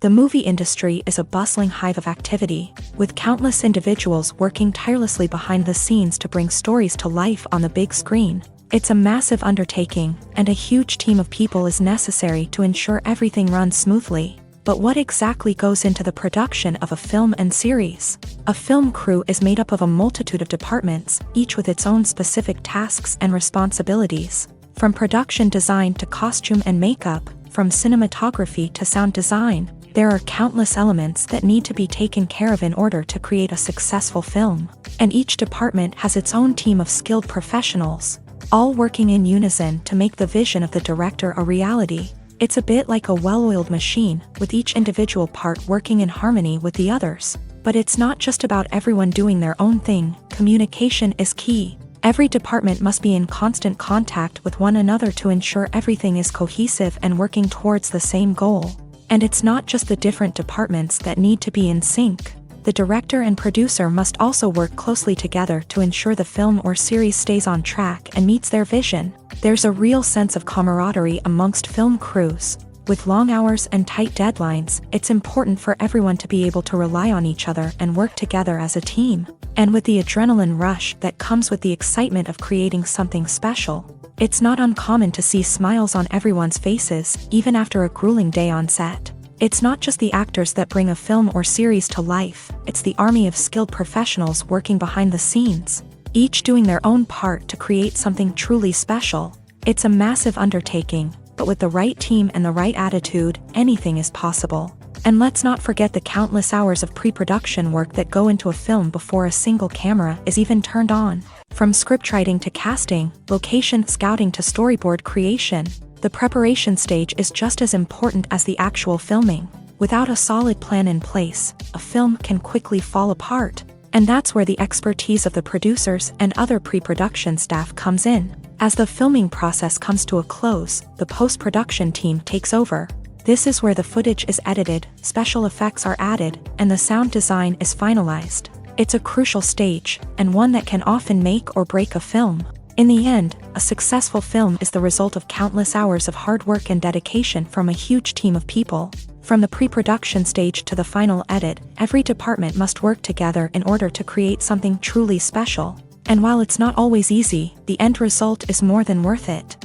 The movie industry is a bustling hive of activity, with countless individuals working tirelessly behind the scenes to bring stories to life on the big screen. It's a massive undertaking, and a huge team of people is necessary to ensure everything runs smoothly. But what exactly goes into the production of a film and series? A film crew is made up of a multitude of departments, each with its own specific tasks and responsibilities. From production design to costume and makeup, from cinematography to sound design, there are countless elements that need to be taken care of in order to create a successful film. And each department has its own team of skilled professionals, all working in unison to make the vision of the director a reality. It's a bit like a well-oiled machine, with each individual part working in harmony with the others. But it's not just about everyone doing their own thing. Communication is key. Every department must be in constant contact with one another to ensure everything is cohesive and working towards the same goal. And it's not just the different departments that need to be in sync. The director and producer must also work closely together to ensure the film or series stays on track and meets their vision. There's a real sense of camaraderie amongst film crews. With long hours and tight deadlines, it's important for everyone to be able to rely on each other and work together as a team. And with the adrenaline rush that comes with the excitement of creating something special, it's not uncommon to see smiles on everyone's faces, even after a grueling day on set. It's not just the actors that bring a film or series to life, it's the army of skilled professionals working behind the scenes, each doing their own part to create something truly special. It's a massive undertaking, but with the right team and the right attitude, anything is possible. And let's not forget the countless hours of pre-production work that go into a film before a single camera is even turned on. From scriptwriting to casting, location scouting to storyboard creation, the preparation stage is just as important as the actual filming. Without a solid plan in place, a film can quickly fall apart. And that's where the expertise of the producers and other pre-production staff comes in. As the filming process comes to a close, the post-production team takes over. This is where the footage is edited, special effects are added, and the sound design is finalized. It's a crucial stage, and one that can often make or break a film. In the end, a successful film is the result of countless hours of hard work and dedication from a huge team of people. From the pre-production stage to the final edit, every department must work together in order to create something truly special. And while it's not always easy, the end result is more than worth it.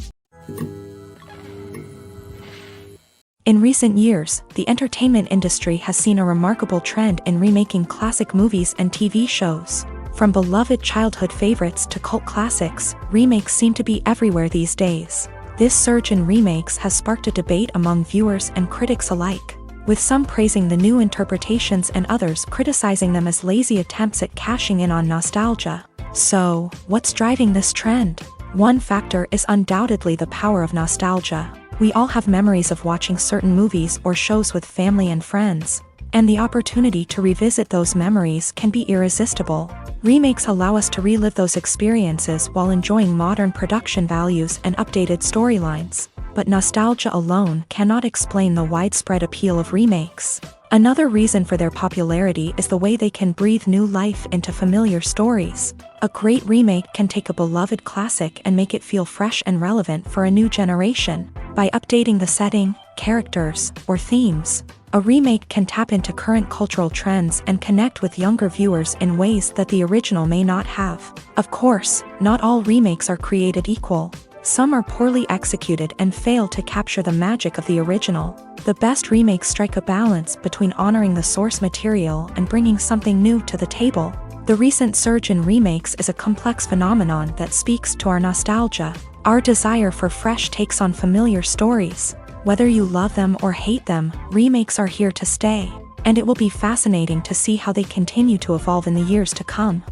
In recent years, the entertainment industry has seen a remarkable trend in remaking classic movies and TV shows. From beloved childhood favorites to cult classics, remakes seem to be everywhere these days. This surge in remakes has sparked a debate among viewers and critics alike, with some praising the new interpretations and others criticizing them as lazy attempts at cashing in on nostalgia. So, what's driving this trend? One factor is undoubtedly the power of nostalgia. We all have memories of watching certain movies or shows with family and friends, and the opportunity to revisit those memories can be irresistible. Remakes allow us to relive those experiences while enjoying modern production values and updated storylines. But nostalgia alone cannot explain the widespread appeal of remakes. Another reason for their popularity is the way they can breathe new life into familiar stories. A great remake can take a beloved classic and make it feel fresh and relevant for a new generation. By updating the setting, characters, or themes, a remake can tap into current cultural trends and connect with younger viewers in ways that the original may not have. Of course, not all remakes are created equal. Some are poorly executed and fail to capture the magic of the original. The best remakes strike a balance between honoring the source material and bringing something new to the table. The recent surge in remakes is a complex phenomenon that speaks to our nostalgia, our desire for fresh takes on familiar stories. Whether you love them or hate them, remakes are here to stay, and it will be fascinating to see how they continue to evolve in the years to come.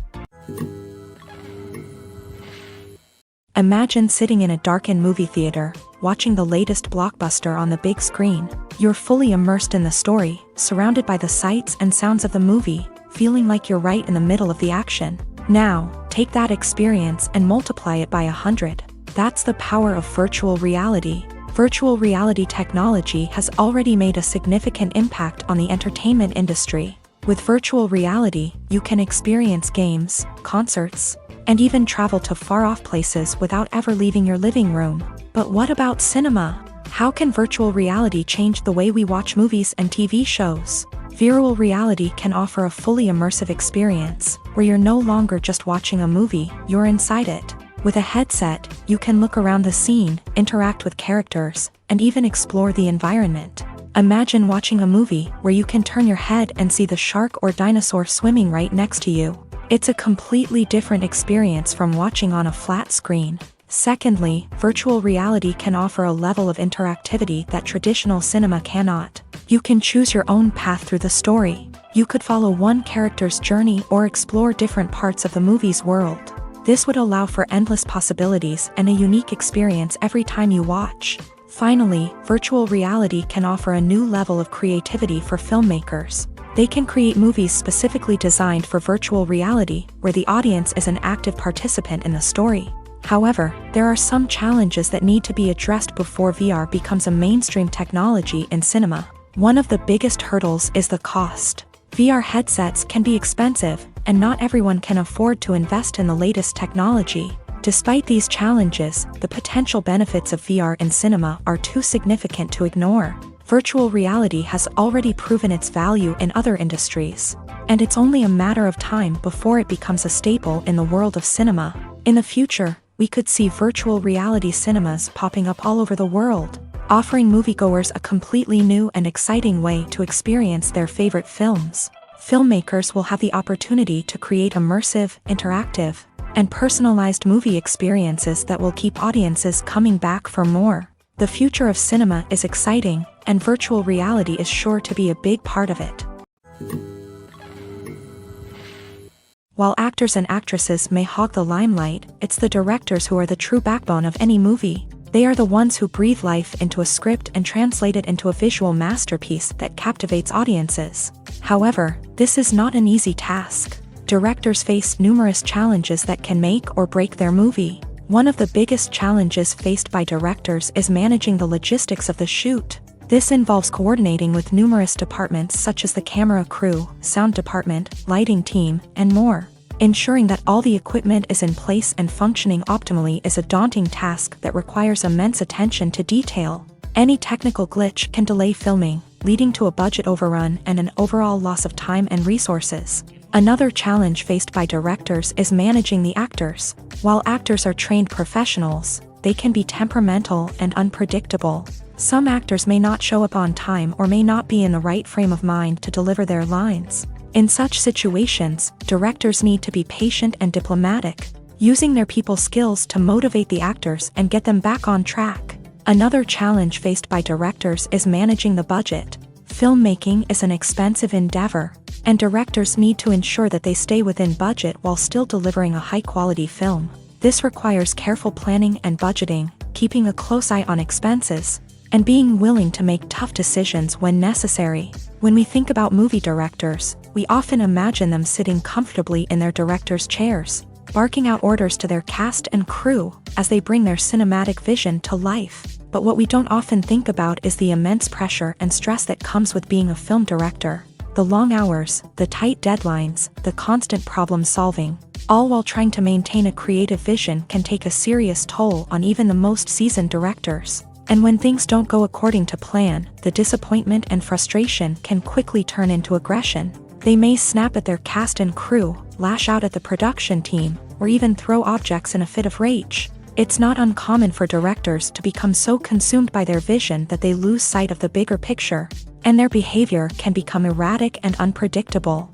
Imagine sitting in a darkened movie theater, watching the latest blockbuster on the big screen. You're fully immersed in the story, surrounded by the sights and sounds of the movie, feeling like you're right in the middle of the action. Now, take that experience and multiply it by 100. That's the power of virtual reality. Virtual reality technology has already made a significant impact on the entertainment industry. With virtual reality, you can experience games, concerts, and even travel to far-off places without ever leaving your living room. But what about cinema? How can virtual reality change the way we watch movies and TV shows? Virtual reality can offer a fully immersive experience, where you're no longer just watching a movie, you're inside it. With a headset, you can look around the scene, interact with characters, and even explore the environment. Imagine watching a movie where you can turn your head and see the shark or dinosaur swimming right next to you. It's a completely different experience from watching on a flat screen. Secondly, virtual reality can offer a level of interactivity that traditional cinema cannot. You can choose your own path through the story. You could follow one character's journey or explore different parts of the movie's world. This would allow for endless possibilities and a unique experience every time you watch. Finally, virtual reality can offer a new level of creativity for filmmakers. They can create movies specifically designed for virtual reality, where the audience is an active participant in the story. However, there are some challenges that need to be addressed before VR becomes a mainstream technology in cinema. One of the biggest hurdles is the cost. VR headsets can be expensive, and not everyone can afford to invest in the latest technology. Despite these challenges, the potential benefits of VR in cinema are too significant to ignore. Virtual reality has already proven its value in other industries, and it's only a matter of time before it becomes a staple in the world of cinema. In the future, we could see virtual reality cinemas popping up all over the world, offering moviegoers a completely new and exciting way to experience their favorite films. Filmmakers will have the opportunity to create immersive, interactive, and personalized movie experiences that will keep audiences coming back for more. The future of cinema is exciting, and virtual reality is sure to be a big part of it. While actors and actresses may hog the limelight, it's the directors who are the true backbone of any movie. They are the ones who breathe life into a script and translate it into a visual masterpiece that captivates audiences. However, this is not an easy task. Directors face numerous challenges that can make or break their movie. One of the biggest challenges faced by directors is managing the logistics of the shoot. This involves coordinating with numerous departments such as the camera crew, sound department, lighting team, and more. Ensuring that all the equipment is in place and functioning optimally is a daunting task that requires immense attention to detail. Any technical glitch can delay filming, leading to a budget overrun and an overall loss of time and resources. Another challenge faced by directors is managing the actors. While actors are trained professionals, they can be temperamental and unpredictable. Some actors may not show up on time or may not be in the right frame of mind to deliver their lines. In such situations, directors need to be patient and diplomatic, using their people skills to motivate the actors and get them back on track. Another challenge faced by directors is managing the budget. Filmmaking is an expensive endeavor, and directors need to ensure that they stay within budget while still delivering a high-quality film. This requires careful planning and budgeting, keeping a close eye on expenses, and being willing to make tough decisions when necessary. When we think about movie directors, we often imagine them sitting comfortably in their director's chairs, barking out orders to their cast and crew as they bring their cinematic vision to life. But what we don't often think about is the immense pressure and stress that comes with being a film director. The long hours, the tight deadlines, the constant problem solving, all while trying to maintain a creative vision can take a serious toll on even the most seasoned directors. And when things don't go according to plan, the disappointment and frustration can quickly turn into aggression. They may snap at their cast and crew, lash out at the production team, or even throw objects in a fit of rage. It's not uncommon for directors to become so consumed by their vision that they lose sight of the bigger picture, and their behavior can become erratic and unpredictable.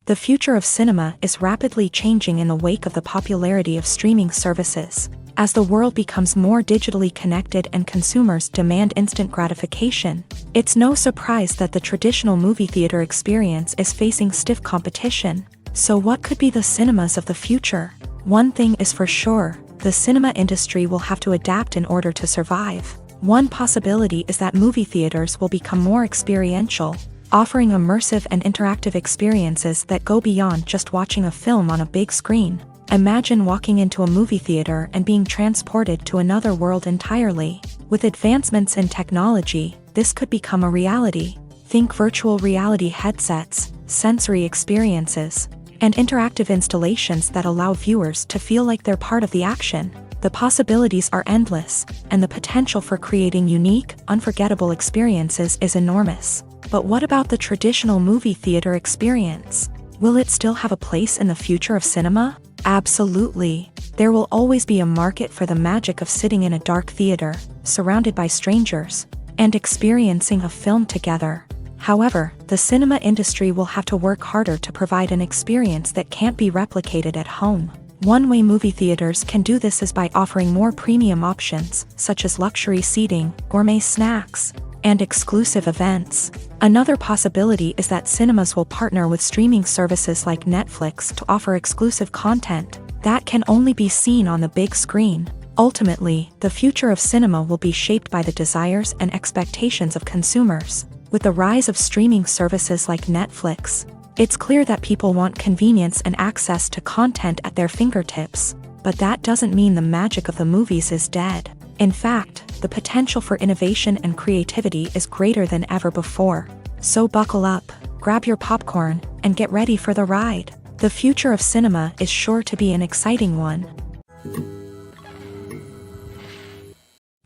The future of cinema is rapidly changing in the wake of the popularity of streaming services. As the world becomes more digitally connected and consumers demand instant gratification, it's no surprise that the traditional movie theater experience is facing stiff competition. So what could be the cinemas of the future? One thing is for sure, the cinema industry will have to adapt in order to survive. One possibility is that movie theaters will become more experiential, offering immersive and interactive experiences that go beyond just watching a film on a big screen. Imagine walking into a movie theater and being transported to another world entirely. With advancements in technology, this could become a reality. Think virtual reality headsets, sensory experiences, and interactive installations that allow viewers to feel like they're part of the action. The possibilities are endless, and the potential for creating unique, unforgettable experiences is enormous. But what about the traditional movie theater experience? Will it still have a place in the future of cinema? Absolutely. There will always be a market for the magic of sitting in a dark theater, surrounded by strangers, and experiencing a film together. However, the cinema industry will have to work harder to provide an experience that can't be replicated at home. One way movie theaters can do this is by offering more premium options, such as luxury seating, gourmet snacks, and exclusive events. Another possibility is that cinemas will partner with streaming services like Netflix to offer exclusive content that can only be seen on the big screen. Ultimately, the future of cinema will be shaped by the desires and expectations of consumers. With the rise of streaming services like Netflix, it's clear that people want convenience and access to content at their fingertips. But that doesn't mean the magic of the movies is dead. In fact, the potential for innovation and creativity is greater than ever before. So buckle up, grab your popcorn, and get ready for the ride. The future of cinema is sure to be an exciting one.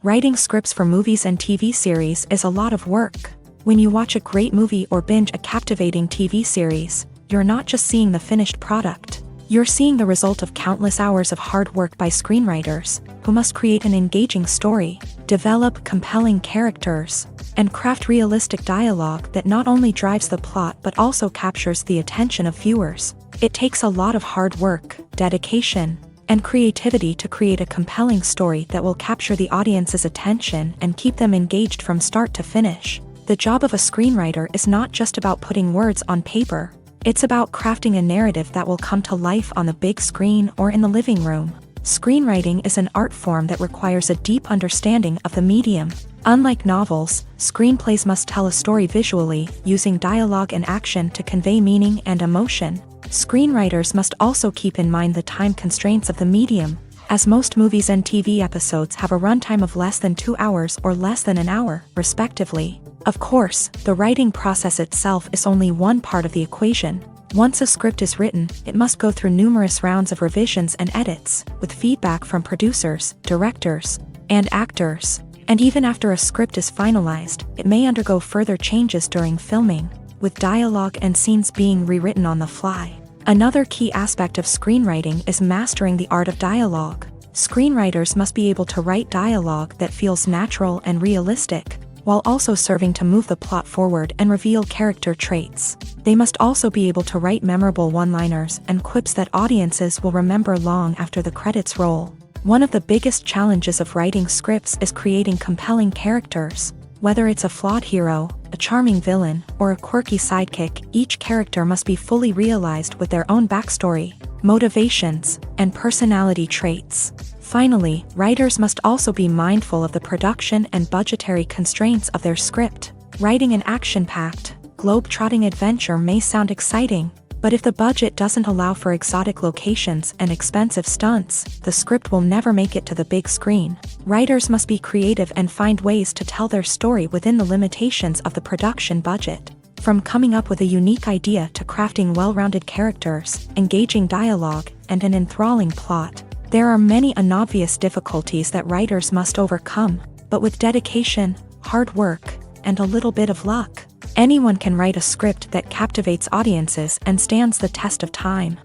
Writing scripts for movies and TV series is a lot of work. When you watch a great movie or binge a captivating TV series, you're not just seeing the finished product. You're seeing the result of countless hours of hard work by screenwriters, who must create an engaging story, develop compelling characters, and craft realistic dialogue that not only drives the plot but also captures the attention of viewers. It takes a lot of hard work, dedication, and creativity to create a compelling story that will capture the audience's attention and keep them engaged from start to finish. The job of a screenwriter is not just about putting words on paper. It's about crafting a narrative that will come to life on the big screen or in the living room. Screenwriting is an art form that requires a deep understanding of the medium. Unlike novels, screenplays must tell a story visually, using dialogue and action to convey meaning and emotion. Screenwriters must also keep in mind the time constraints of the medium, as most movies and TV episodes have a runtime of less than 2 hours or less than an hour, respectively. Of course, the writing process itself is only one part of the equation. Once a script is written, it must go through numerous rounds of revisions and edits, with feedback from producers, directors, and actors. And even after a script is finalized, it may undergo further changes during filming, with dialogue and scenes being rewritten on the fly. Another key aspect of screenwriting is mastering the art of dialogue. Screenwriters must be able to write dialogue that feels natural and realistic, while also serving to move the plot forward and reveal character traits. They must also be able to write memorable one-liners and quips that audiences will remember long after the credits roll. One of the biggest challenges of writing scripts is creating compelling characters. Whether it's a flawed hero, a charming villain, or a quirky sidekick, each character must be fully realized with their own backstory, motivations, and personality traits. Finally, writers must also be mindful of the production and budgetary constraints of their script. Writing an action-packed, globe-trotting adventure may sound exciting, but if the budget doesn't allow for exotic locations and expensive stunts, the script will never make it to the big screen. Writers must be creative and find ways to tell their story within the limitations of the production budget. From coming up with a unique idea to crafting well-rounded characters, engaging dialogue, and an enthralling plot, there are many unobvious difficulties that writers must overcome, but with dedication, hard work, and a little bit of luck, anyone can write a script that captivates audiences and stands the test of time.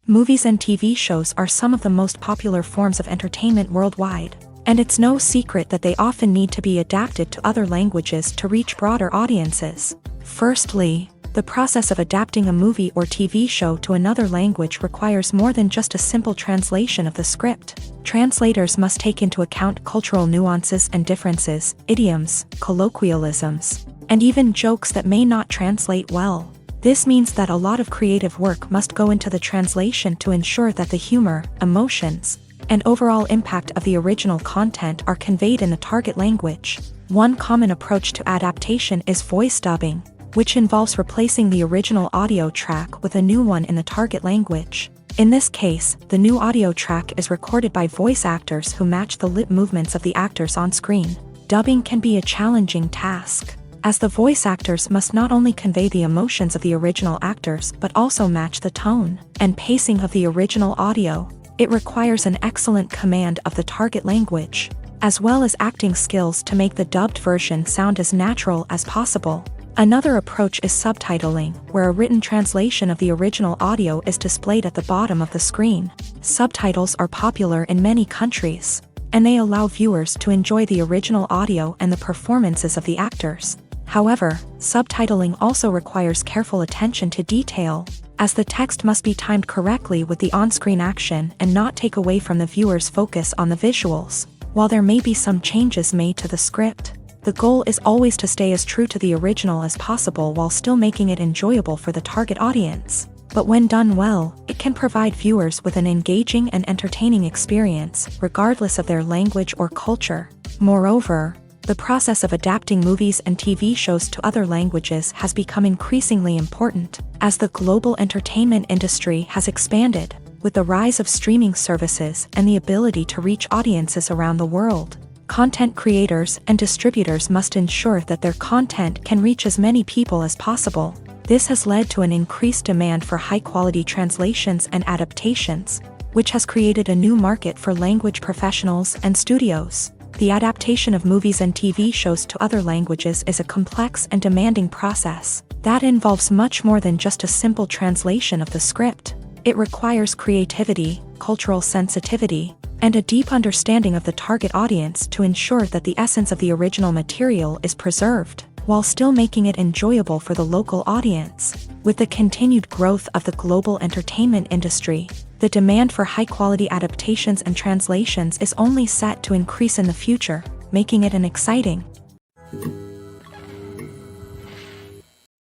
Movies and TV shows are some of the most popular forms of entertainment worldwide, and it's no secret that they often need to be adapted to other languages to reach broader audiences. Firstly, the process of adapting a movie or TV show to another language requires more than just a simple translation of the script. Translators must take into account cultural nuances and differences, idioms, colloquialisms, and even jokes that may not translate well. This means that a lot of creative work must go into the translation to ensure that the humor, emotions, and overall impact of the original content are conveyed in the target language. One common approach to adaptation is voice dubbing, which involves replacing the original audio track with a new one in the target language. In this case, the new audio track is recorded by voice actors who match the lip movements of the actors on screen. Dubbing can be a challenging task, as the voice actors must not only convey the emotions of the original actors but also match the tone and pacing of the original audio. It requires an excellent command of the target language, as well as acting skills to make the dubbed version sound as natural as possible. Another approach is subtitling, where a written translation of the original audio is displayed at the bottom of the screen. Subtitles are popular in many countries, and they allow viewers to enjoy the original audio and the performances of the actors. However, subtitling also requires careful attention to detail, as the text must be timed correctly with the on-screen action and not take away from the viewer's focus on the visuals. While there may be some changes made to the script, the goal is always to stay as true to the original as possible while still making it enjoyable for the target audience. But when done well, it can provide viewers with an engaging and entertaining experience, regardless of their language or culture. Moreover, the process of adapting movies and TV shows to other languages has become increasingly important, as the global entertainment industry has expanded, with the rise of streaming services and the ability to reach audiences around the world. Content creators and distributors must ensure that their content can reach as many people as possible. This has led to an increased demand for high-quality translations and adaptations, which has created a new market for language professionals and studios. The adaptation of movies and TV shows to other languages is a complex and demanding process that involves much more than just a simple translation of the script. It requires creativity, cultural sensitivity, and a deep understanding of the target audience to ensure that the essence of the original material is preserved, while still making it enjoyable for the local audience. With the continued growth of the global entertainment industry, the demand for high-quality adaptations and translations is only set to increase in the future, making it an exciting.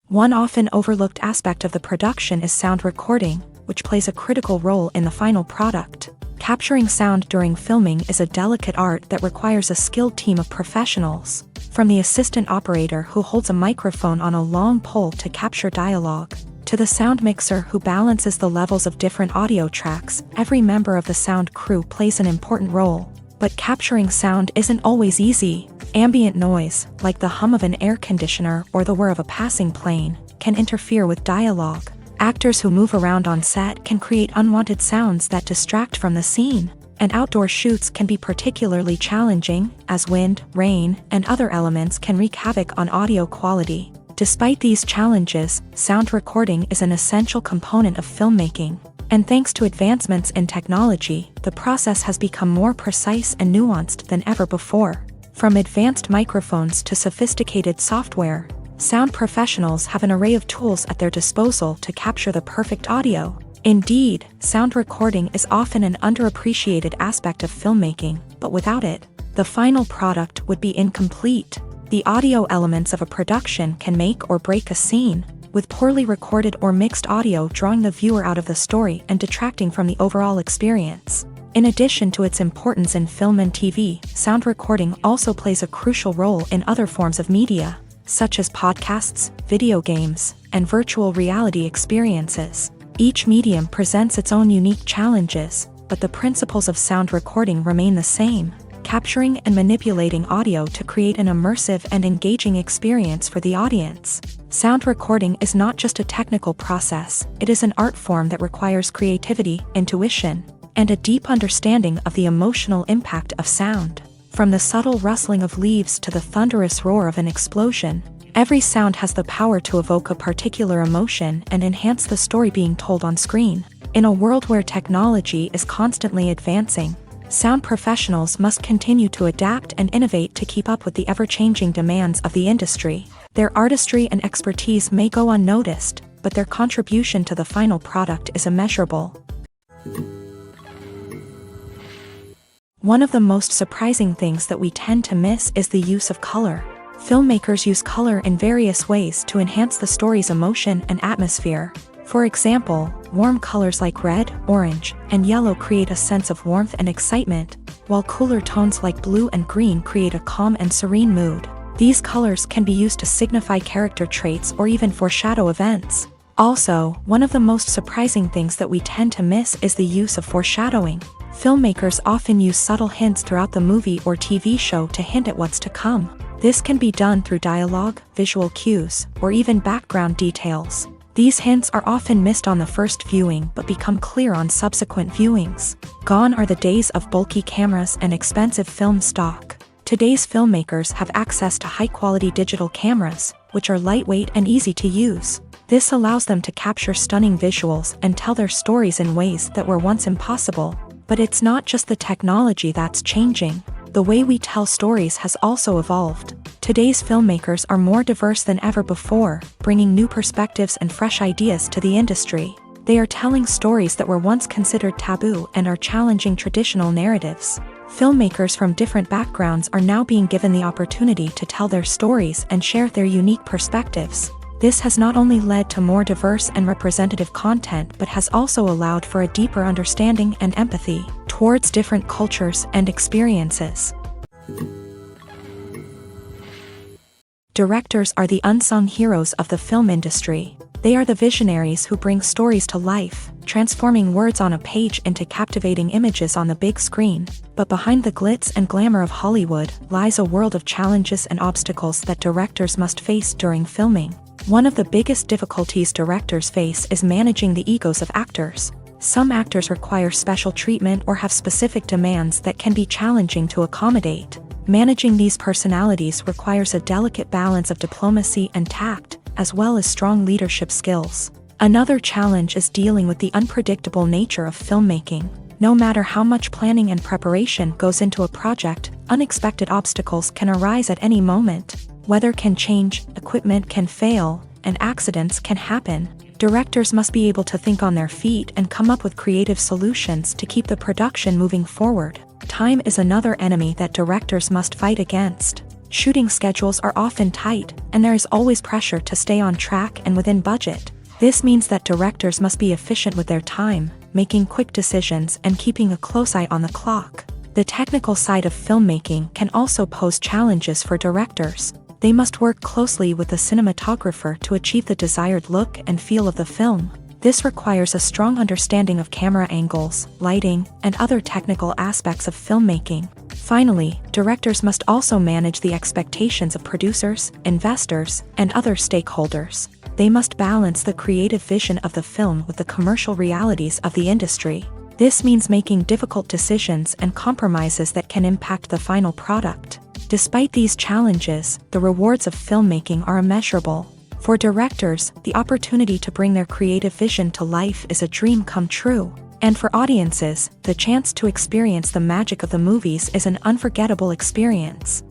One often overlooked aspect of the production is sound recording, which plays a critical role in the final product. Capturing sound during filming is a delicate art that requires a skilled team of professionals, from the assistant operator who holds a microphone on a long pole to capture dialogue, to the sound mixer who balances the levels of different audio tracks. Every member of the sound crew plays an important role. But capturing sound isn't always easy. Ambient noise, like the hum of an air conditioner or the whir of a passing plane, can interfere with dialogue. Actors who move around on set can create unwanted sounds that distract from the scene, and outdoor shoots can be particularly challenging, as wind, rain, and other elements can wreak havoc on audio quality. Despite these challenges, sound recording is an essential component of filmmaking, and thanks to advancements in technology, the process has become more precise and nuanced than ever before. From advanced microphones to sophisticated software, sound professionals have an array of tools at their disposal to capture the perfect audio. Indeed, sound recording is often an underappreciated aspect of filmmaking, but without it, the final product would be incomplete. The audio elements of a production can make or break a scene, with poorly recorded or mixed audio drawing the viewer out of the story and detracting from the overall experience. In addition to its importance in film and TV, sound recording also plays a crucial role in other forms of media, such as podcasts, video games, and virtual reality experiences. Each medium presents its own unique challenges, but the principles of sound recording remain the same: capturing and manipulating audio to create an immersive and engaging experience for the audience. Sound recording is not just a technical process, it is an art form that requires creativity, intuition, and a deep understanding of the emotional impact of sound. From the subtle rustling of leaves to the thunderous roar of an explosion, every sound has the power to evoke a particular emotion and enhance the story being told on screen. In a world where technology is constantly advancing, sound professionals must continue to adapt and innovate to keep up with the ever-changing demands of the industry. Their artistry and expertise may go unnoticed, but their contribution to the final product is immeasurable. One of the most surprising things that we tend to miss is the use of color. Filmmakers use color in various ways to enhance the story's emotion and atmosphere. For example, warm colors like red, orange, and yellow create a sense of warmth and excitement, while cooler tones like blue and green create a calm and serene mood. These colors can be used to signify character traits or even foreshadow events. Also, one of the most surprising things that we tend to miss is the use of foreshadowing. Filmmakers often use subtle hints throughout the movie or TV show to hint at what's to come. This can be done through dialogue, visual cues, or even background details. These hints are often missed on the first viewing but become clear on subsequent viewings. Gone are the days of bulky cameras and expensive film stock. Today's filmmakers have access to high-quality digital cameras, which are lightweight and easy to use. This allows them to capture stunning visuals and tell their stories in ways that were once impossible. But it's not just the technology that's changing. The way we tell stories has also evolved. Today's filmmakers are more diverse than ever before, bringing new perspectives and fresh ideas to the industry. They are telling stories that were once considered taboo and are challenging traditional narratives. Filmmakers from different backgrounds are now being given the opportunity to tell their stories and share their unique perspectives. This has not only led to more diverse and representative content but has also allowed for a deeper understanding and empathy towards different cultures and experiences. Directors are the unsung heroes of the film industry. They are the visionaries who bring stories to life, transforming words on a page into captivating images on the big screen. But behind the glitz and glamour of Hollywood lies a world of challenges and obstacles that directors must face during filming. One of the biggest difficulties directors face is managing the egos of actors. Some actors require special treatment or have specific demands that can be challenging to accommodate. Managing these personalities requires a delicate balance of diplomacy and tact, as well as strong leadership skills. Another challenge is dealing with the unpredictable nature of filmmaking. No matter how much planning and preparation goes into a project, unexpected obstacles can arise at any moment. Weather can change, equipment can fail, and accidents can happen. Directors must be able to think on their feet and come up with creative solutions to keep the production moving forward. Time is another enemy that directors must fight against. Shooting schedules are often tight, and there is always pressure to stay on track and within budget. This means that directors must be efficient with their time, making quick decisions and keeping a close eye on the clock. The technical side of filmmaking can also pose challenges for directors. They must work closely with the cinematographer to achieve the desired look and feel of the film. This requires a strong understanding of camera angles, lighting, and other technical aspects of filmmaking. Finally, directors must also manage the expectations of producers, investors, and other stakeholders. They must balance the creative vision of the film with the commercial realities of the industry. This means making difficult decisions and compromises that can impact the final product. Despite these challenges, the rewards of filmmaking are immeasurable. For directors, the opportunity to bring their creative vision to life is a dream come true. And for audiences, the chance to experience the magic of the movies is an unforgettable experience.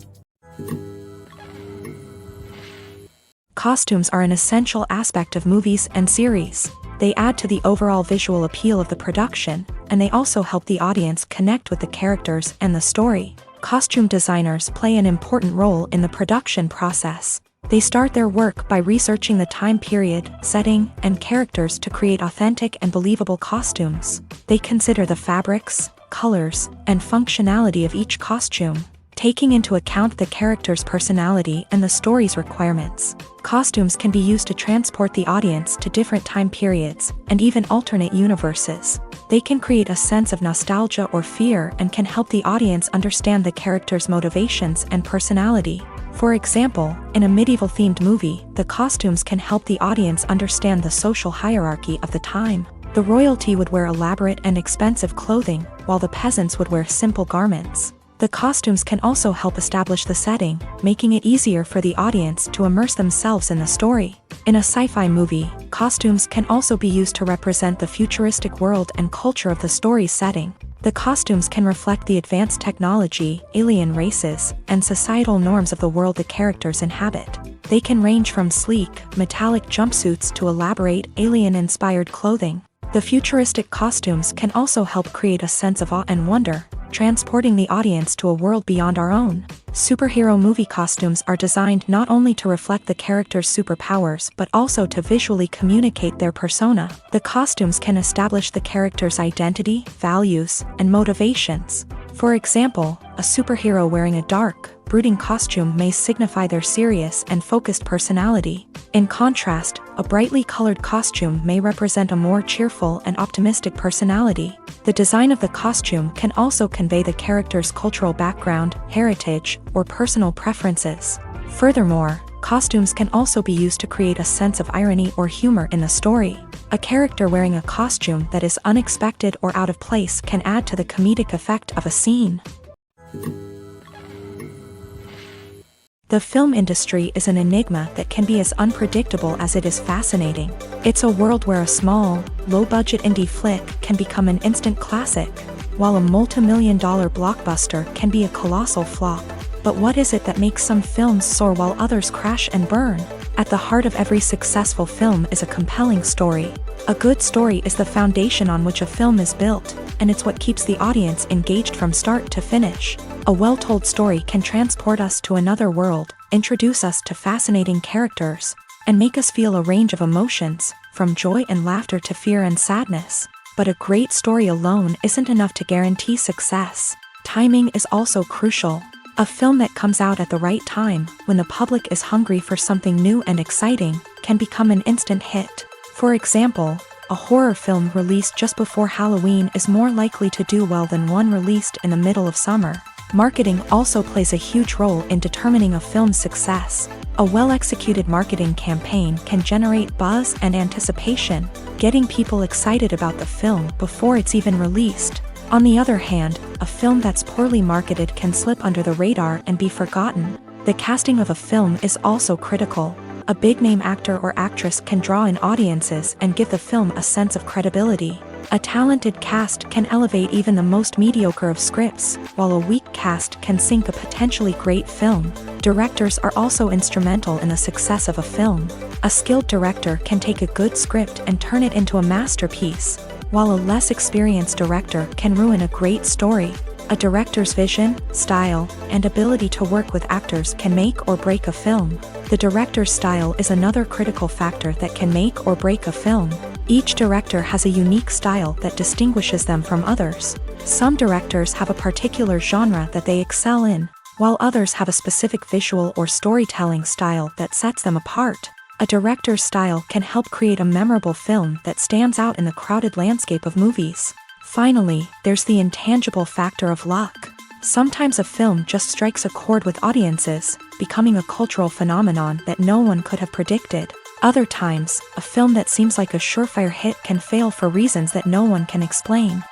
Costumes are an essential aspect of movies and series. They add to the overall visual appeal of the production, and they also help the audience connect with the characters and the story. Costume designers play an important role in the production process. They start their work by researching the time period, setting, and characters to create authentic and believable costumes. They consider the fabrics, colors, and functionality of each costume, taking into account the character's personality and the story's requirements. Costumes can be used to transport the audience to different time periods, and even alternate universes. They can create a sense of nostalgia or fear and can help the audience understand the character's motivations and personality. For example, in a medieval-themed movie, the costumes can help the audience understand the social hierarchy of the time. The royalty would wear elaborate and expensive clothing, while the peasants would wear simple garments. The costumes can also help establish the setting, making it easier for the audience to immerse themselves in the story. In a sci-fi movie, costumes can also be used to represent the futuristic world and culture of the story's setting. The costumes can reflect the advanced technology, alien races, and societal norms of the world the characters inhabit. They can range from sleek, metallic jumpsuits to elaborate, alien-inspired clothing. The futuristic costumes can also help create a sense of awe and wonder, transporting the audience to a world beyond our own. Superhero movie costumes are designed not only to reflect the character's superpowers but also to visually communicate their persona. The costumes can establish the character's identity, values, and motivations. For example, a superhero wearing a dark, brooding costume may signify their serious and focused personality. In contrast, a brightly colored costume may represent a more cheerful and optimistic personality. The design of the costume can also convey the character's cultural background, heritage, or personal preferences. Furthermore, costumes can also be used to create a sense of irony or humor in the story. A character wearing a costume that is unexpected or out of place can add to the comedic effect of a scene. The film industry is an enigma that can be as unpredictable as it is fascinating. It's a world where a small, low-budget indie flick can become an instant classic, while a multi-million-dollar blockbuster can be a colossal flop. But what is it that makes some films soar while others crash and burn? At the heart of every successful film is a compelling story. A good story is the foundation on which a film is built, and it's what keeps the audience engaged from start to finish. A well-told story can transport us to another world, introduce us to fascinating characters, and make us feel a range of emotions, from joy and laughter to fear and sadness. But a great story alone isn't enough to guarantee success. Timing is also crucial. A film that comes out at the right time, when the public is hungry for something new and exciting, can become an instant hit. For example, a horror film released just before Halloween is more likely to do well than one released in the middle of summer. Marketing also plays a huge role in determining a film's success. A well-executed marketing campaign can generate buzz and anticipation, getting people excited about the film before it's even released. On the other hand, a film that's poorly marketed can slip under the radar and be forgotten. The casting of a film is also critical. A big-name actor or actress can draw in audiences and give the film a sense of credibility. A talented cast can elevate even the most mediocre of scripts, while a weak cast can sink a potentially great film. Directors are also instrumental in the success of a film. A skilled director can take a good script and turn it into a masterpiece, while a less experienced director can ruin a great story. A director's vision, style, and ability to work with actors can make or break a film. The director's style is another critical factor that can make or break a film. Each director has a unique style that distinguishes them from others. Some directors have a particular genre that they excel in, while others have a specific visual or storytelling style that sets them apart. A director's style can help create a memorable film that stands out in the crowded landscape of movies. Finally, there's the intangible factor of luck. Sometimes a film just strikes a chord with audiences, becoming a cultural phenomenon that no one could have predicted. Other times, a film that seems like a surefire hit can fail for reasons that no one can explain.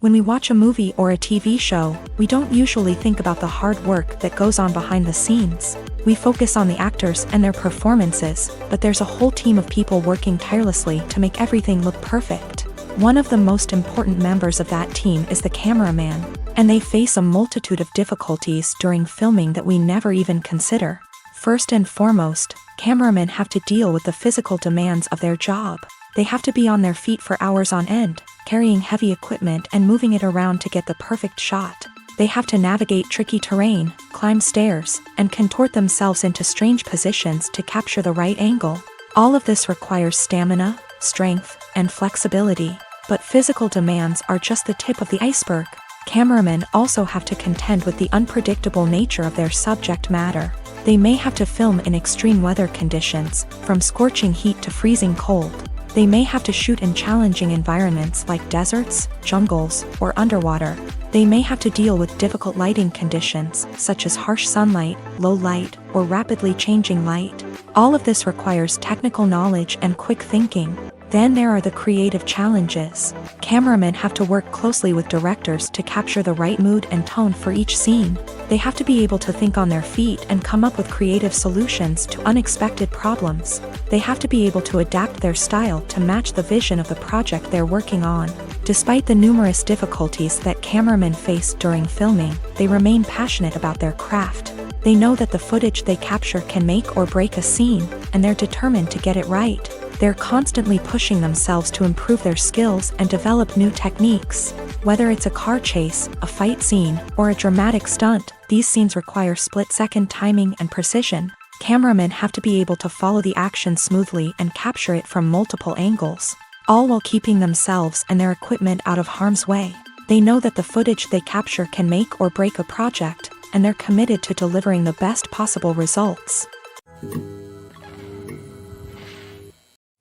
When we watch a movie or a TV show, we don't usually think about the hard work that goes on behind the scenes. We focus on the actors and their performances, but there's a whole team of people working tirelessly to make everything look perfect. One of the most important members of that team is the cameraman, and they face a multitude of difficulties during filming that we never even consider. First and foremost, cameramen have to deal with the physical demands of their job. They have to be on their feet for hours on end, carrying heavy equipment and moving it around to get the perfect shot. They have to navigate tricky terrain, climb stairs, and contort themselves into strange positions to capture the right angle. All of this requires stamina, strength, and flexibility. But physical demands are just the tip of the iceberg. Cameramen also have to contend with the unpredictable nature of their subject matter. They may have to film in extreme weather conditions, from scorching heat to freezing cold. They may have to shoot in challenging environments like deserts, jungles, or underwater. They may have to deal with difficult lighting conditions, such as harsh sunlight, low light, or rapidly changing light. All of this requires technical knowledge and quick thinking. Then there are the creative challenges. Cameramen have to work closely with directors to capture the right mood and tone for each scene. They have to be able to think on their feet and come up with creative solutions to unexpected problems. They have to be able to adapt their style to match the vision of the project they're working on. Despite the numerous difficulties that cameramen face during filming, they remain passionate about their craft. They know that the footage they capture can make or break a scene, and they're determined to get it right. They're constantly pushing themselves to improve their skills and develop new techniques. Whether it's a car chase, a fight scene, or a dramatic stunt, these scenes require split-second timing and precision. Cameramen have to be able to follow the action smoothly and capture it from multiple angles, all while keeping themselves and their equipment out of harm's way. They know that the footage they capture can make or break a project, and they're committed to delivering the best possible results.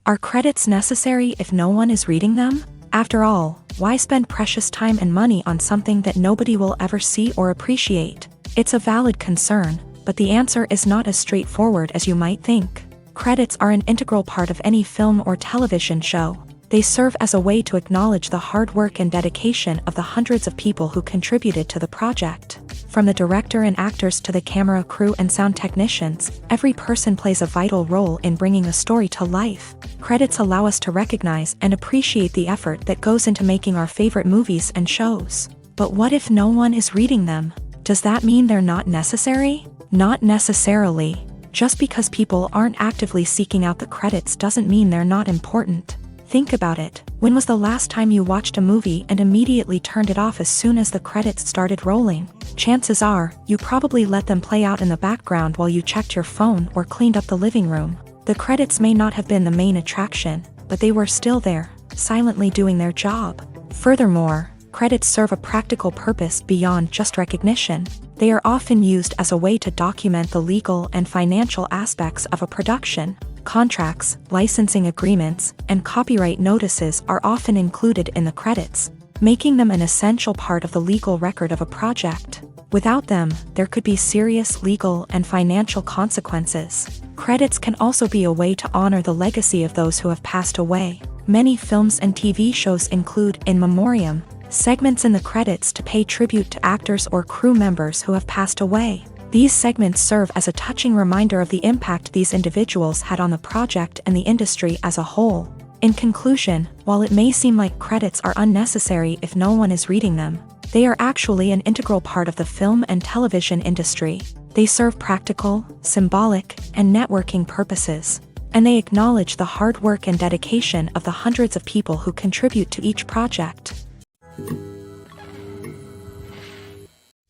Are credits necessary if no one is reading them? After all, why spend precious time and money on something that nobody will ever see or appreciate? It's a valid concern, but the answer is not as straightforward as you might think. Credits are an integral part of any film or television show. They serve as a way to acknowledge the hard work and dedication of the hundreds of people who contributed to the project. From the director and actors to the camera crew and sound technicians, every person plays a vital role in bringing a story to life. Credits allow us to recognize and appreciate the effort that goes into making our favorite movies and shows. But what if no one is reading them? Does that mean they're not necessary? Not necessarily. Just because people aren't actively seeking out the credits doesn't mean they're not important. Think about it. When was the last time you watched a movie and immediately turned it off as soon as the credits started rolling? Chances are, you probably let them play out in the background while you checked your phone or cleaned up the living room. The credits may not have been the main attraction, but they were still there, silently doing their job. Furthermore, credits serve a practical purpose beyond just recognition. They are often used as a way to document the legal and financial aspects of a production. Contracts, licensing agreements, and copyright notices are often included in the credits, making them an essential part of the legal record of a project. Without them, there could be serious legal and financial consequences. Credits can also be a way to honor the legacy of those who have passed away. Many films and TV shows include in memoriam segments in the credits to pay tribute to actors or crew members who have passed away. These segments serve as a touching reminder of the impact these individuals had on the project and the industry as a whole. In conclusion, while it may seem like credits are unnecessary if no one is reading them, they are actually an integral part of the film and television industry. They serve practical, symbolic, and networking purposes, and they acknowledge the hard work and dedication of the hundreds of people who contribute to each project.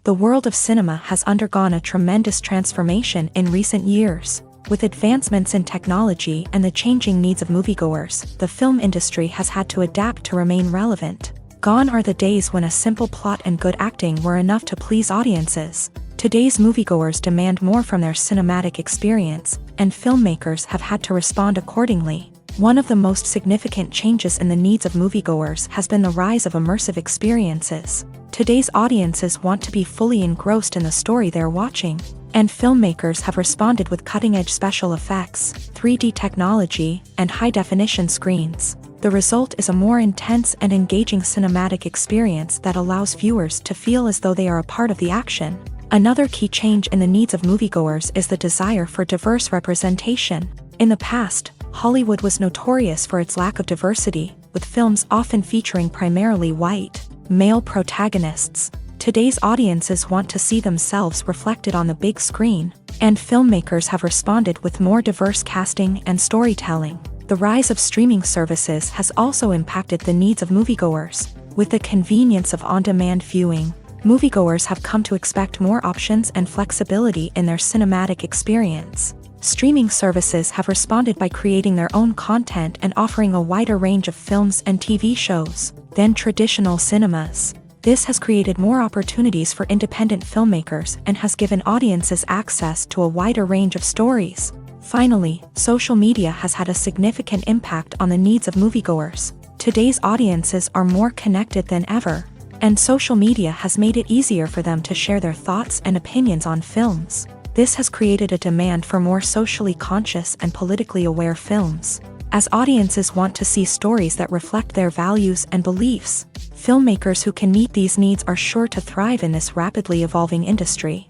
The world of cinema has undergone a tremendous transformation in recent years. With advancements in technology and the changing needs of moviegoers, the film industry has had to adapt to remain relevant. Gone are the days when a simple plot and good acting were enough to please audiences. Today's moviegoers demand more from their cinematic experience, and filmmakers have had to respond accordingly. One of the most significant changes in the needs of moviegoers has been the rise of immersive experiences. Today's audiences want to be fully engrossed in the story they're watching, and filmmakers have responded with cutting-edge special effects, 3D technology, and high-definition screens. The result is a more intense and engaging cinematic experience that allows viewers to feel as though they are a part of the action. Another key change in the needs of moviegoers is the desire for diverse representation. In the past, Hollywood was notorious for its lack of diversity, with films often featuring primarily white, male protagonists. Today's audiences want to see themselves reflected on the big screen, and filmmakers have responded with more diverse casting and storytelling. The rise of streaming services has also impacted the needs of moviegoers. With the convenience of on-demand viewing, moviegoers have come to expect more options and flexibility in their cinematic experience. Streaming services have responded by creating their own content and offering a wider range of films and TV shows than traditional cinemas. This has created more opportunities for independent filmmakers and has given audiences access to a wider range of stories. Finally, social media has had a significant impact on the needs of moviegoers. Today's audiences are more connected than ever, and social media has made it easier for them to share their thoughts and opinions on films. This has created a demand for more socially conscious and politically aware films. As audiences want to see stories that reflect their values and beliefs, filmmakers who can meet these needs are sure to thrive in this rapidly evolving industry.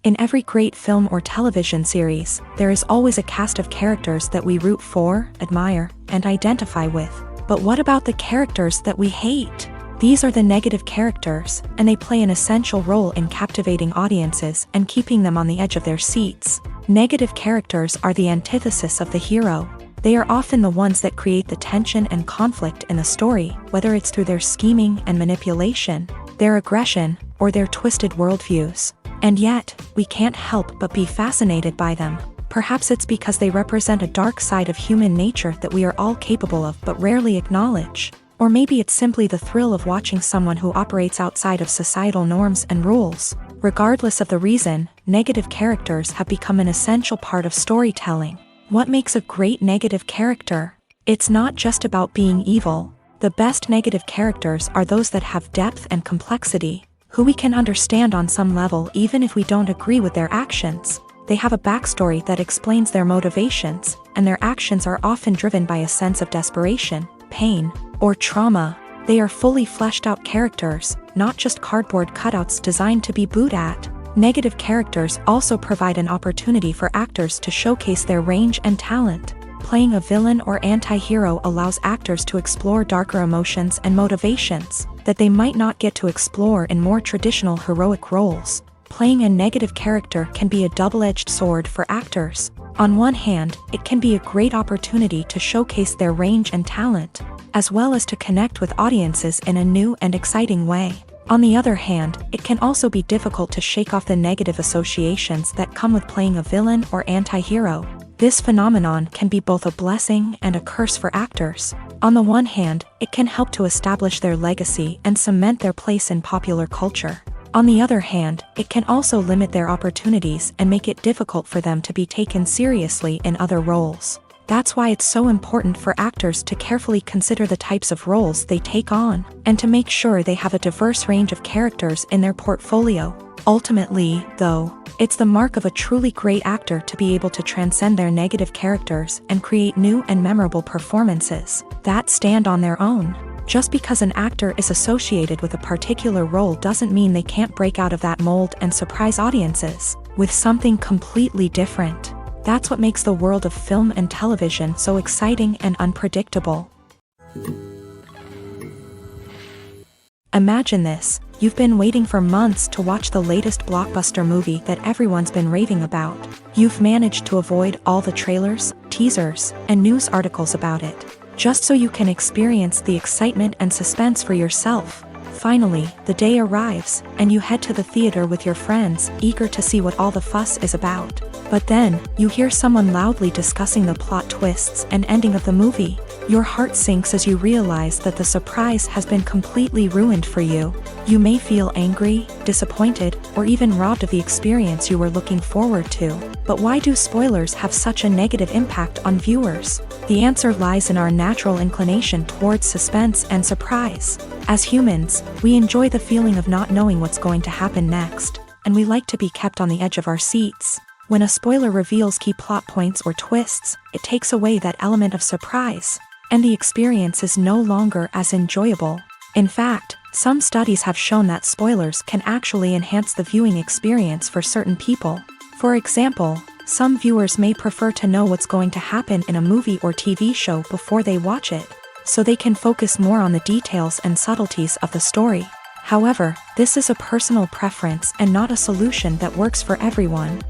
In every great film or television series, there is always a cast of characters that we root for, admire, and identify with. But what about the characters that we hate? These are the negative characters, and they play an essential role in captivating audiences and keeping them on the edge of their seats. Negative characters are the antithesis of the hero. They are often the ones that create the tension and conflict in the story, whether it's through their scheming and manipulation, their aggression, or their twisted worldviews. And yet, we can't help but be fascinated by them. Perhaps it's because they represent a dark side of human nature that we are all capable of but rarely acknowledge. Or maybe it's simply the thrill of watching someone who operates outside of societal norms and rules. Regardless of the reason, negative characters have become an essential part of storytelling. What makes a great negative character? It's not just about being evil. The best negative characters are those that have depth and complexity, who we can understand on some level even if we don't agree with their actions. They have a backstory that explains their motivations, and their actions are often driven by a sense of desperation, pain, or trauma. They are fully fleshed out characters, not just cardboard cutouts designed to be booed at. Negative characters also provide an opportunity for actors to showcase their range and talent. Playing a villain or anti-hero allows actors to explore darker emotions and motivations that they might not get to explore in more traditional heroic roles. Playing a negative character can be a double-edged sword for actors. On one hand, it can be a great opportunity to showcase their range and talent, as well as to connect with audiences in a new and exciting way. On the other hand, it can also be difficult to shake off the negative associations that come with playing a villain or anti-hero. This phenomenon can be both a blessing and a curse for actors. On the one hand, it can help to establish their legacy and cement their place in popular culture. On the other hand, it can also limit their opportunities and make it difficult for them to be taken seriously in other roles. That's why it's so important for actors to carefully consider the types of roles they take on, and to make sure they have a diverse range of characters in their portfolio. Ultimately, though, it's the mark of a truly great actor to be able to transcend their negative characters and create new and memorable performances that stand on their own. Just because an actor is associated with a particular role doesn't mean they can't break out of that mold and surprise audiences with something completely different. That's what makes the world of film and television so exciting and unpredictable. Imagine this: you've been waiting for months to watch the latest blockbuster movie that everyone's been raving about. You've managed to avoid all the trailers, teasers, and news articles about it, just so you can experience the excitement and suspense for yourself. Finally, the day arrives, and you head to the theater with your friends, eager to see what all the fuss is about. But then, you hear someone loudly discussing the plot twists and ending of the movie. Your heart sinks as you realize that the surprise has been completely ruined for you. You may feel angry, disappointed, or even robbed of the experience you were looking forward to. But why do spoilers have such a negative impact on viewers? The answer lies in our natural inclination towards suspense and surprise. As humans, we enjoy the feeling of not knowing what's going to happen next, and we like to be kept on the edge of our seats. When a spoiler reveals key plot points or twists, it takes away that element of surprise, and the experience is no longer as enjoyable. In fact, some studies have shown that spoilers can actually enhance the viewing experience for certain people. For example, some viewers may prefer to know what's going to happen in a movie or TV show before they watch it, so they can focus more on the details and subtleties of the story. However, this is a personal preference and not a solution that works for everyone.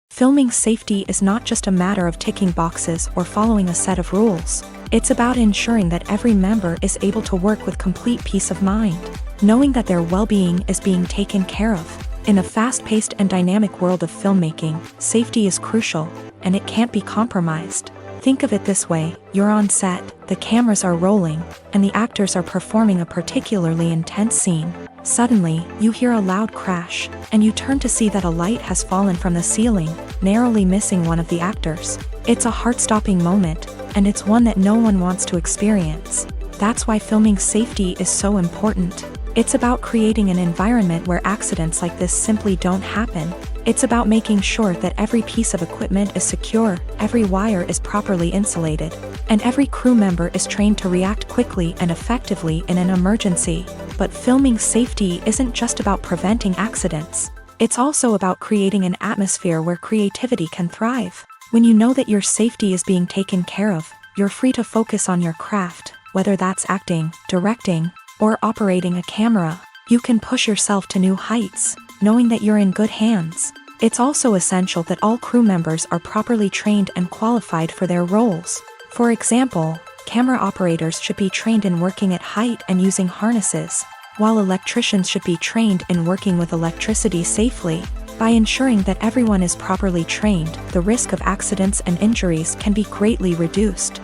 Filming safety is not just a matter of ticking boxes or following a set of rules. It's about ensuring that every member is able to work with complete peace of mind, knowing that their well-being is being taken care of. In a fast-paced and dynamic world of filmmaking, safety is crucial, and it can't be compromised. Think of it this way: you're on set, the cameras are rolling, and the actors are performing a particularly intense scene. Suddenly, you hear a loud crash, and you turn to see that a light has fallen from the ceiling, narrowly missing one of the actors. It's a heart-stopping moment, and it's one that no one wants to experience. That's why filming safety is so important. It's about creating an environment where accidents like this simply don't happen. It's about making sure that every piece of equipment is secure, every wire is properly insulated, and every crew member is trained to react quickly and effectively in an emergency. But filming safety isn't just about preventing accidents. It's also about creating an atmosphere where creativity can thrive. When you know that your safety is being taken care of, you're free to focus on your craft, whether that's acting, directing, or operating a camera. You can push yourself to new heights, knowing that you're in good hands. It's also essential that all crew members are properly trained and qualified for their roles. For example, camera operators should be trained in working at height and using harnesses, while electricians should be trained in working with electricity safely. By ensuring that everyone is properly trained, the risk of accidents and injuries can be greatly reduced.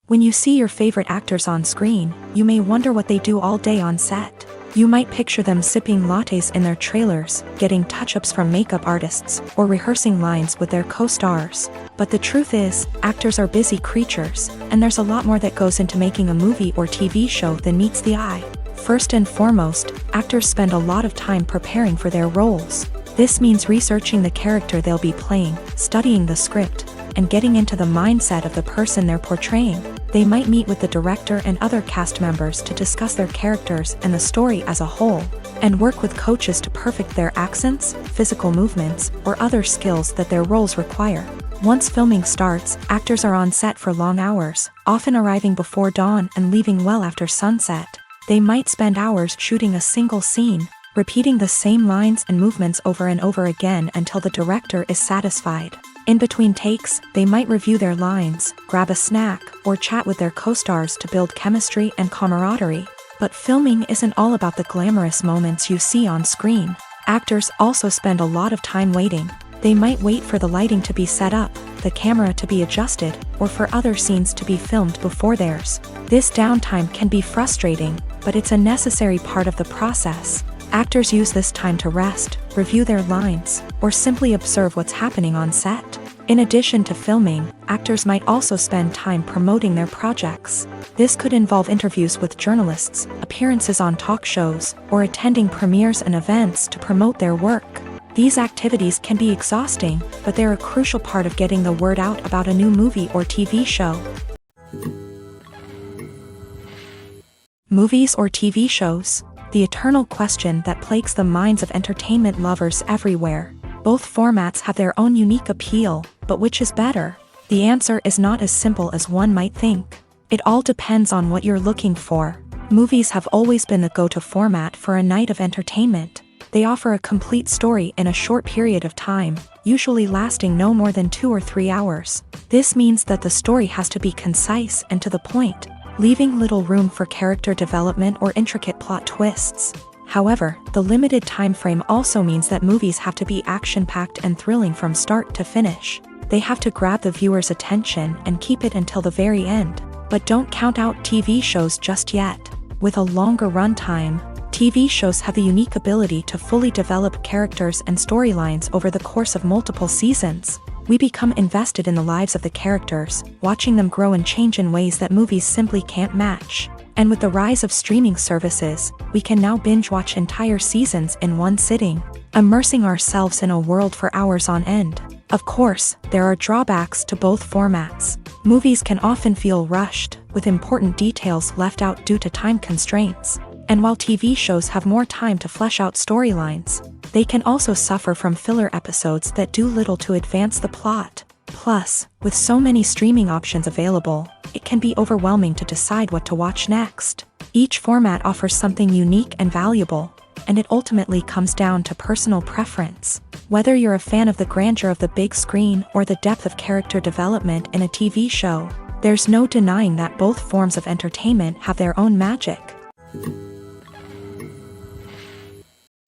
When you see your favorite actors on screen, you may wonder what they do all day on set. You might picture them sipping lattes in their trailers, getting touch-ups from makeup artists, or rehearsing lines with their co-stars. But the truth is, actors are busy creatures, and there's a lot more that goes into making a movie or TV show than meets the eye. First and foremost, actors spend a lot of time preparing for their roles. This means researching the character they'll be playing, studying the script, and getting into the mindset of the person they're portraying. They might meet with the director and other cast members to discuss their characters and the story as a whole, and work with coaches to perfect their accents, physical movements, or other skills that their roles require. Once filming starts, actors are on set for long hours, often arriving before dawn and leaving well after sunset. They might spend hours shooting a single scene, repeating the same lines and movements over and over again until the director is satisfied. In between takes, they might review their lines, grab a snack, or chat with their co-stars to build chemistry and camaraderie. But filming isn't all about the glamorous moments you see on screen. Actors also spend a lot of time waiting. They might wait for the lighting to be set up, the camera to be adjusted, or for other scenes to be filmed before theirs. This downtime can be frustrating, but it's a necessary part of the process. Actors use this time to rest, review their lines, or simply observe what's happening on set. In addition to filming, actors might also spend time promoting their projects. This could involve interviews with journalists, appearances on talk shows, or attending premieres and events to promote their work. These activities can be exhausting, but they're a crucial part of getting the word out about a new movie or TV show. Movies or TV shows? The eternal question that plagues the minds of entertainment lovers everywhere. Both formats have their own unique appeal, but which is better? The answer is not as simple as one might think. It all depends on what you're looking for. Movies have always been the go-to format for a night of entertainment. They offer a complete story in a short period of time, usually lasting no more than 2 or 3 hours. This means that the story has to be concise and to the point, leaving little room for character development or intricate plot twists. However, the limited time frame also means that movies have to be action-packed and thrilling from start to finish. They have to grab the viewer's attention and keep it until the very end. But don't count out TV shows just yet. With a longer runtime, TV shows have the unique ability to fully develop characters and storylines over the course of multiple seasons. We become invested in the lives of the characters, watching them grow and change in ways that movies simply can't match. And with the rise of streaming services, we can now binge-watch entire seasons in one sitting, immersing ourselves in a world for hours on end. Of course, there are drawbacks to both formats. Movies can often feel rushed, with important details left out due to time constraints. And while TV shows have more time to flesh out storylines, they can also suffer from filler episodes that do little to advance the plot. Plus, with so many streaming options available, it can be overwhelming to decide what to watch next. Each format offers something unique and valuable, and it ultimately comes down to personal preference. Whether you're a fan of the grandeur of the big screen or the depth of character development in a TV show, there's no denying that both forms of entertainment have their own magic.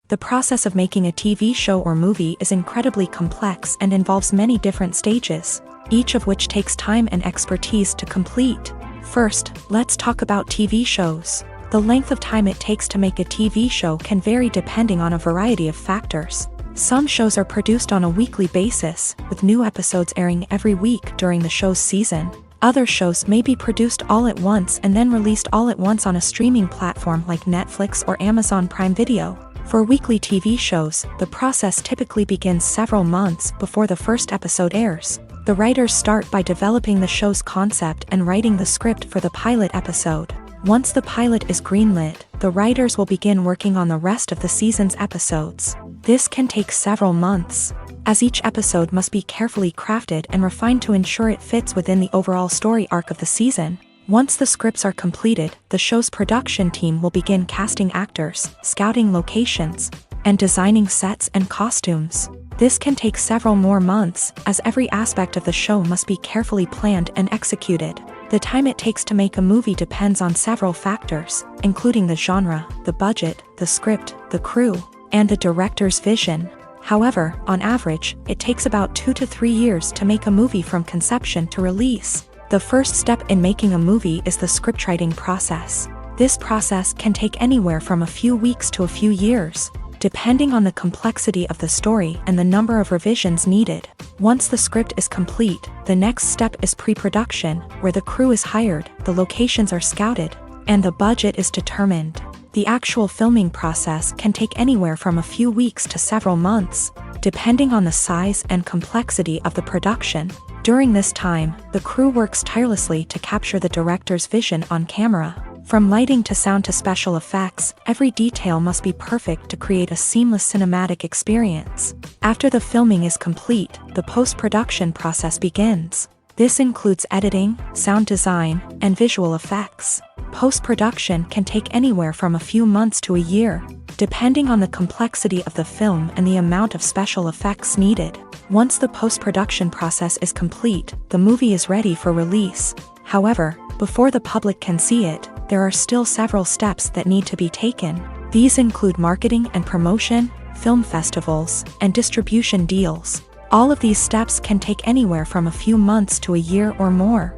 The process of making a TV show or movie is incredibly complex and involves many different stages, each of which takes time and expertise to complete. First, let's talk about TV shows. The length of time it takes to make a TV show can vary depending on a variety of factors. Some shows are produced on a weekly basis, with new episodes airing every week during the show's season. Other shows may be produced all at once and then released all at once on a streaming platform like Netflix or Amazon Prime Video. For weekly TV shows, the process typically begins several months before the first episode airs. The writers start by developing the show's concept and writing the script for the pilot episode. Once the pilot is greenlit, the writers will begin working on the rest of the season's episodes. This can take several months, as each episode must be carefully crafted and refined to ensure it fits within the overall story arc of the season. Once the scripts are completed, the show's production team will begin casting actors, scouting locations, and designing sets and costumes. This can take several more months, as every aspect of the show must be carefully planned and executed. The time it takes to make a movie depends on several factors, including the genre, the budget, the script, the crew, and the director's vision. However, on average, it takes about 2 to 3 years to make a movie from conception to release. The first step in making a movie is the scriptwriting process. This process can take anywhere from a few weeks to a few years, depending on the complexity of the story and the number of revisions needed. Once the script is complete, the next step is pre-production, where the crew is hired, the locations are scouted, and the budget is determined. The actual filming process can take anywhere from a few weeks to several months, depending on the size and complexity of the production. During this time, the crew works tirelessly to capture the director's vision on camera. From lighting to sound to special effects, every detail must be perfect to create a seamless cinematic experience. After the filming is complete, the post-production process begins. This includes editing, sound design, and visual effects. Post-production can take anywhere from a few months to a year, depending on the complexity of the film and the amount of special effects needed. Once the post-production process is complete, the movie is ready for release. However, before the public can see it, there are still several steps that need to be taken. These include marketing and promotion, film festivals, and distribution deals. All of these steps can take anywhere from a few months to a year or more.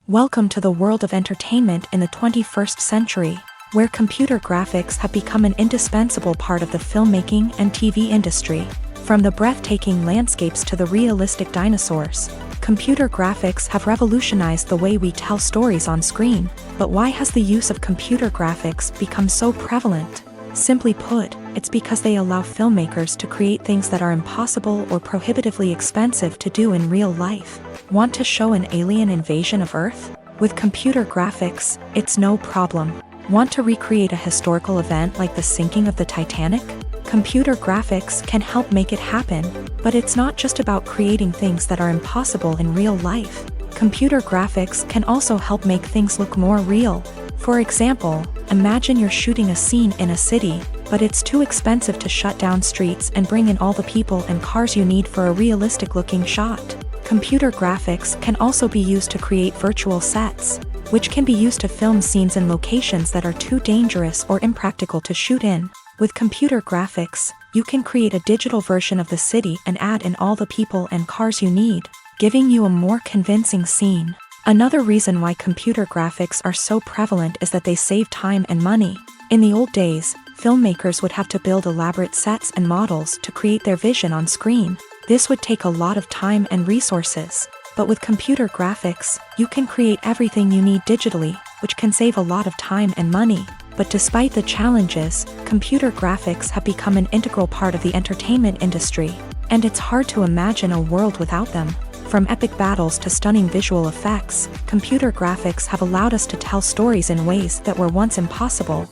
Welcome to the world of entertainment in the 21st century, where computer graphics have become an indispensable part of the filmmaking and TV industry. From the breathtaking landscapes to the realistic dinosaurs, computer graphics have revolutionized the way we tell stories on screen. But why has the use of computer graphics become so prevalent? Simply put, it's because they allow filmmakers to create things that are impossible or prohibitively expensive to do in real life. Want to show an alien invasion of Earth? With computer graphics, it's no problem. Want to recreate a historical event like the sinking of the Titanic? Computer graphics can help make it happen, but it's not just about creating things that are impossible in real life. Computer graphics can also help make things look more real. For example, imagine you're shooting a scene in a city, but it's too expensive to shut down streets and bring in all the people and cars you need for a realistic-looking shot. Computer graphics can also be used to create virtual sets, which can be used to film scenes in locations that are too dangerous or impractical to shoot in. With computer graphics, you can create a digital version of the city and add in all the people and cars you need, giving you a more convincing scene. Another reason why computer graphics are so prevalent is that they save time and money. In the old days, filmmakers would have to build elaborate sets and models to create their vision on screen. This would take a lot of time and resources. But with computer graphics, you can create everything you need digitally, which can save a lot of time and money. But despite the challenges, computer graphics have become an integral part of the entertainment industry, and it's hard to imagine a world without them. From epic battles to stunning visual effects, computer graphics have allowed us to tell stories in ways that were once impossible.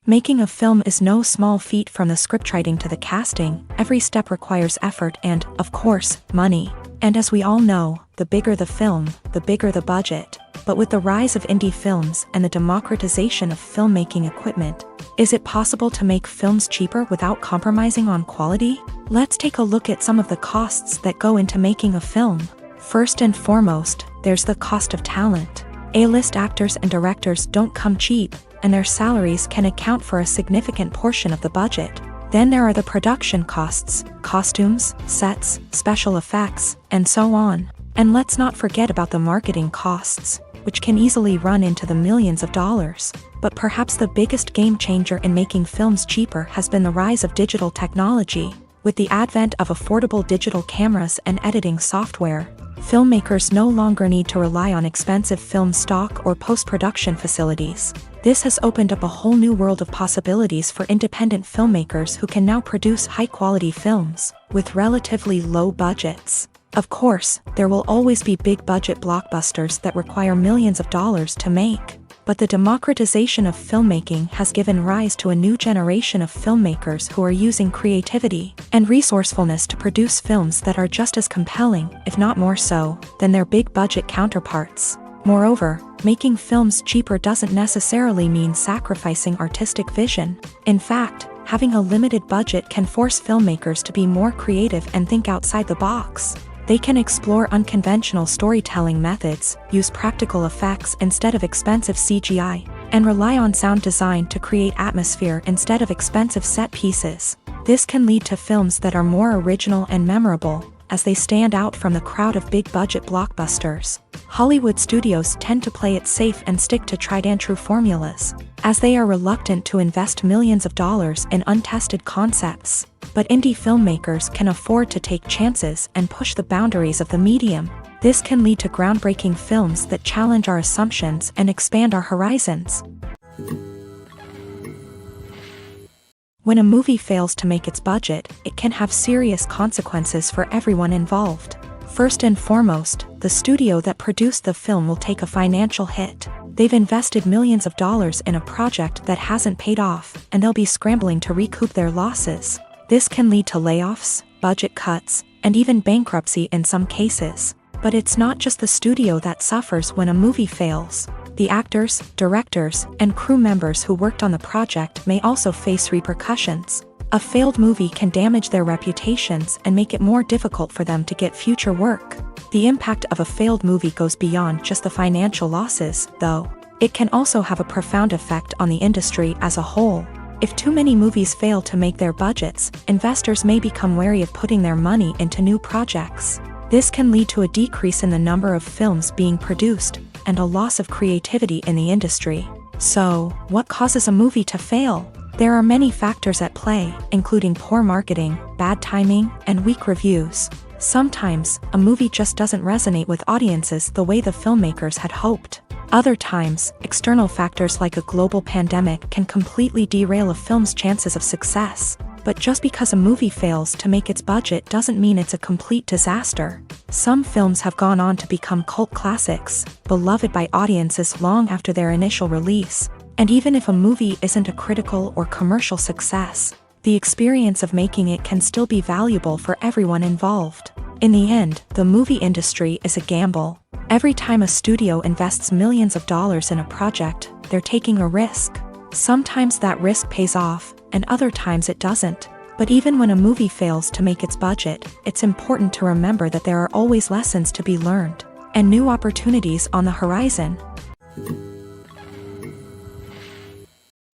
Making a film is no small feat. From the scriptwriting to the casting, every step requires effort and, of course, money. And as we all know, the bigger the film, the bigger the budget. But with the rise of indie films and the democratization of filmmaking equipment, is it possible to make films cheaper without compromising on quality? Let's take a look at some of the costs that go into making a film. First and foremost, there's the cost of talent. A-list actors and directors don't come cheap, and their salaries can account for a significant portion of the budget. Then there are the production costs, costumes, sets, special effects, and so on. And let's not forget about the marketing costs, which can easily run into the millions of dollars. But perhaps the biggest game changer in making films cheaper has been the rise of digital technology. With the advent of affordable digital cameras and editing software, filmmakers no longer need to rely on expensive film stock or post-production facilities. This has opened up a whole new world of possibilities for independent filmmakers who can now produce high-quality films with relatively low budgets. Of course, there will always be big-budget blockbusters that require millions of dollars to make. But the democratization of filmmaking has given rise to a new generation of filmmakers who are using creativity and resourcefulness to produce films that are just as compelling, if not more so, than their big-budget counterparts. Moreover, making films cheaper doesn't necessarily mean sacrificing artistic vision. In fact, having a limited budget can force filmmakers to be more creative and think outside the box. They can explore unconventional storytelling methods, use practical effects instead of expensive CGI, and rely on sound design to create atmosphere instead of expensive set pieces. This can lead to films that are more original and memorable, as they stand out from the crowd of big-budget blockbusters. Hollywood studios tend to play it safe and stick to tried-and-true formulas, as they are reluctant to invest millions of dollars in untested concepts. But indie filmmakers can afford to take chances and push the boundaries of the medium. This can lead to groundbreaking films that challenge our assumptions and expand our horizons. When a movie fails to make its budget, it can have serious consequences for everyone involved. First and foremost, the studio that produced the film will take a financial hit. They've invested millions of dollars in a project that hasn't paid off, and they'll be scrambling to recoup their losses. This can lead to layoffs, budget cuts, and even bankruptcy in some cases. But it's not just the studio that suffers when a movie fails. The actors, directors, and crew members who worked on the project may also face repercussions. A failed movie can damage their reputations and make it more difficult for them to get future work. The impact of a failed movie goes beyond just the financial losses, though. It can also have a profound effect on the industry as a whole. If too many movies fail to make their budgets, investors may become wary of putting their money into new projects. This can lead to a decrease in the number of films being produced, and a loss of creativity in the industry. So, what causes a movie to fail? There are many factors at play, including poor marketing, bad timing, and weak reviews. Sometimes, a movie just doesn't resonate with audiences the way the filmmakers had hoped. Other times, external factors like a global pandemic can completely derail a film's chances of success. But just because a movie fails to make its budget doesn't mean it's a complete disaster. Some films have gone on to become cult classics, beloved by audiences long after their initial release. And even if a movie isn't a critical or commercial success, the experience of making it can still be valuable for everyone involved. In the end, the movie industry is a gamble. Every time a studio invests millions of dollars in a project, they're taking a risk. Sometimes that risk pays off, and other times it doesn't. But even when a movie fails to make its budget, it's important to remember that there are always lessons to be learned, and new opportunities on the horizon.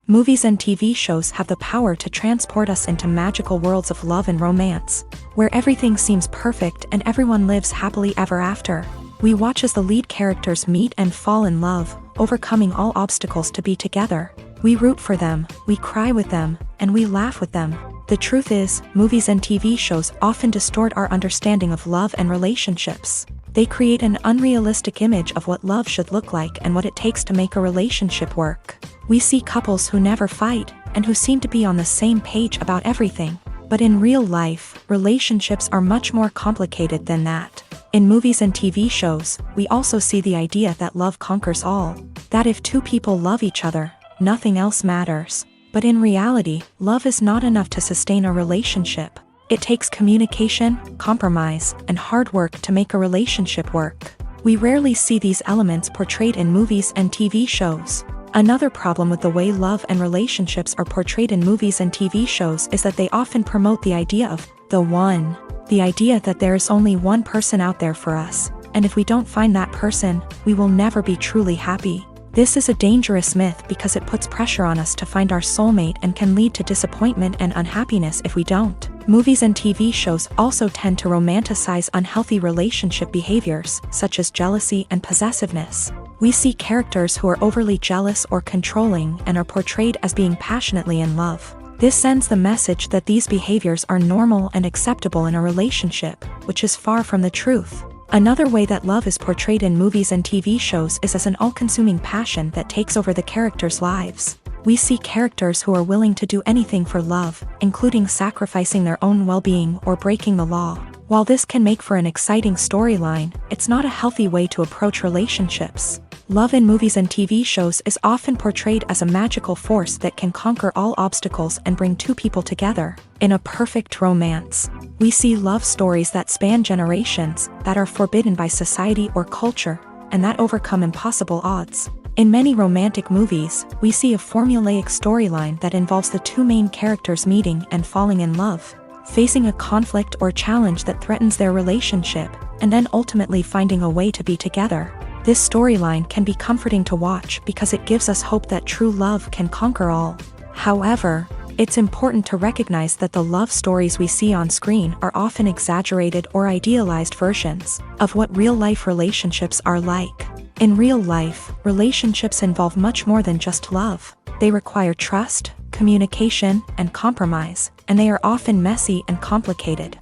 Movies and TV shows have the power to transport us into magical worlds of love and romance, where everything seems perfect and everyone lives happily ever after. We watch as the lead characters meet and fall in love, overcoming all obstacles to be together. We root for them, we cry with them, and we laugh with them. The truth is, movies and TV shows often distort our understanding of love and relationships. They create an unrealistic image of what love should look like and what it takes to make a relationship work. We see couples who never fight, and who seem to be on the same page about everything. But in real life, relationships are much more complicated than that. In movies and TV shows, we also see the idea that love conquers all. That if two people love each other, nothing else matters. But in reality, love is not enough to sustain a relationship. It takes communication, compromise, and hard work to make a relationship work. We rarely see these elements portrayed in movies and TV shows. Another problem with the way love and relationships are portrayed in movies and TV shows is that they often promote the idea of the one. The idea that there is only one person out there for us, and if we don't find that person, we will never be truly happy. This is a dangerous myth because it puts pressure on us to find our soulmate and can lead to disappointment and unhappiness if we don't. Movies and TV shows also tend to romanticize unhealthy relationship behaviors, such as jealousy and possessiveness. We see characters who are overly jealous or controlling and are portrayed as being passionately in love. This sends the message that these behaviors are normal and acceptable in a relationship, which is far from the truth. Another way that love is portrayed in movies and TV shows is as an all-consuming passion that takes over the characters' lives. We see characters who are willing to do anything for love, including sacrificing their own well-being or breaking the law. While this can make for an exciting storyline, it's not a healthy way to approach relationships. Love in movies and TV shows is often portrayed as a magical force that can conquer all obstacles and bring two people together. In a perfect romance, we see love stories that span generations, that are forbidden by society or culture, and that overcome impossible odds. In many romantic movies, we see a formulaic storyline that involves the two main characters meeting and falling in love, facing a conflict or challenge that threatens their relationship, and then ultimately finding a way to be together. This storyline can be comforting to watch because it gives us hope that true love can conquer all. However, it's important to recognize that the love stories we see on screen are often exaggerated or idealized versions of what real-life relationships are like. In real life, relationships involve much more than just love. They require trust, communication, and compromise, and they are often messy and complicated.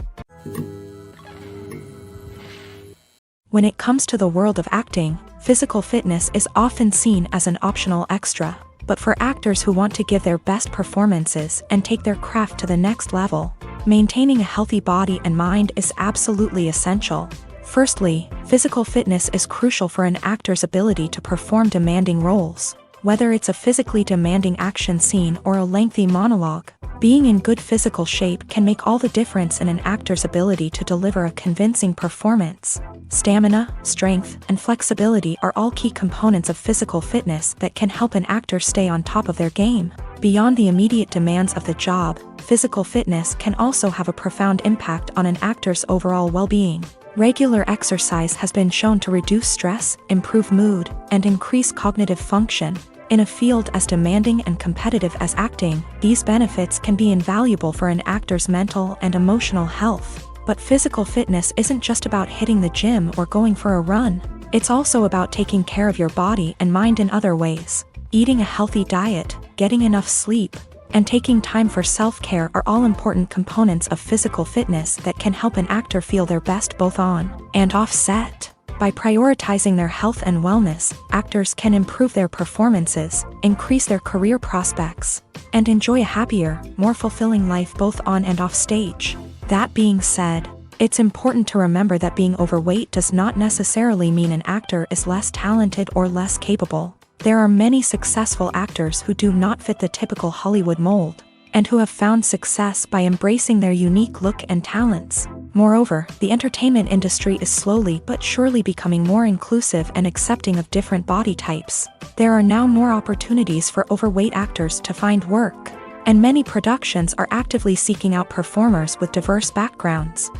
When it comes to the world of acting, physical fitness is often seen as an optional extra. But for actors who want to give their best performances and take their craft to the next level, maintaining a healthy body and mind is absolutely essential. Firstly, physical fitness is crucial for an actor's ability to perform demanding roles. Whether it's a physically demanding action scene or a lengthy monologue, being in good physical shape can make all the difference in an actor's ability to deliver a convincing performance. Stamina, strength, and flexibility are all key components of physical fitness that can help an actor stay on top of their game. Beyond the immediate demands of the job, physical fitness can also have a profound impact on an actor's overall well-being. Regular exercise has been shown to reduce stress, improve mood, and increase cognitive function. In a field as demanding and competitive as acting, these benefits can be invaluable for an actor's mental and emotional health. But physical fitness isn't just about hitting the gym or going for a run. It's also about taking care of your body and mind in other ways. Eating a healthy diet, getting enough sleep, and taking time for self-care are all important components of physical fitness that can help an actor feel their best both on and off set. By prioritizing their health and wellness, actors can improve their performances, increase their career prospects, and enjoy a happier, more fulfilling life both on and off stage. That being said, it's important to remember that being overweight does not necessarily mean an actor is less talented or less capable. There are many successful actors who do not fit the typical Hollywood mold, and who have found success by embracing their unique look and talents. Moreover, the entertainment industry is slowly but surely becoming more inclusive and accepting of different body types. There are now more opportunities for overweight actors to find work, and many productions are actively seeking out performers with diverse backgrounds.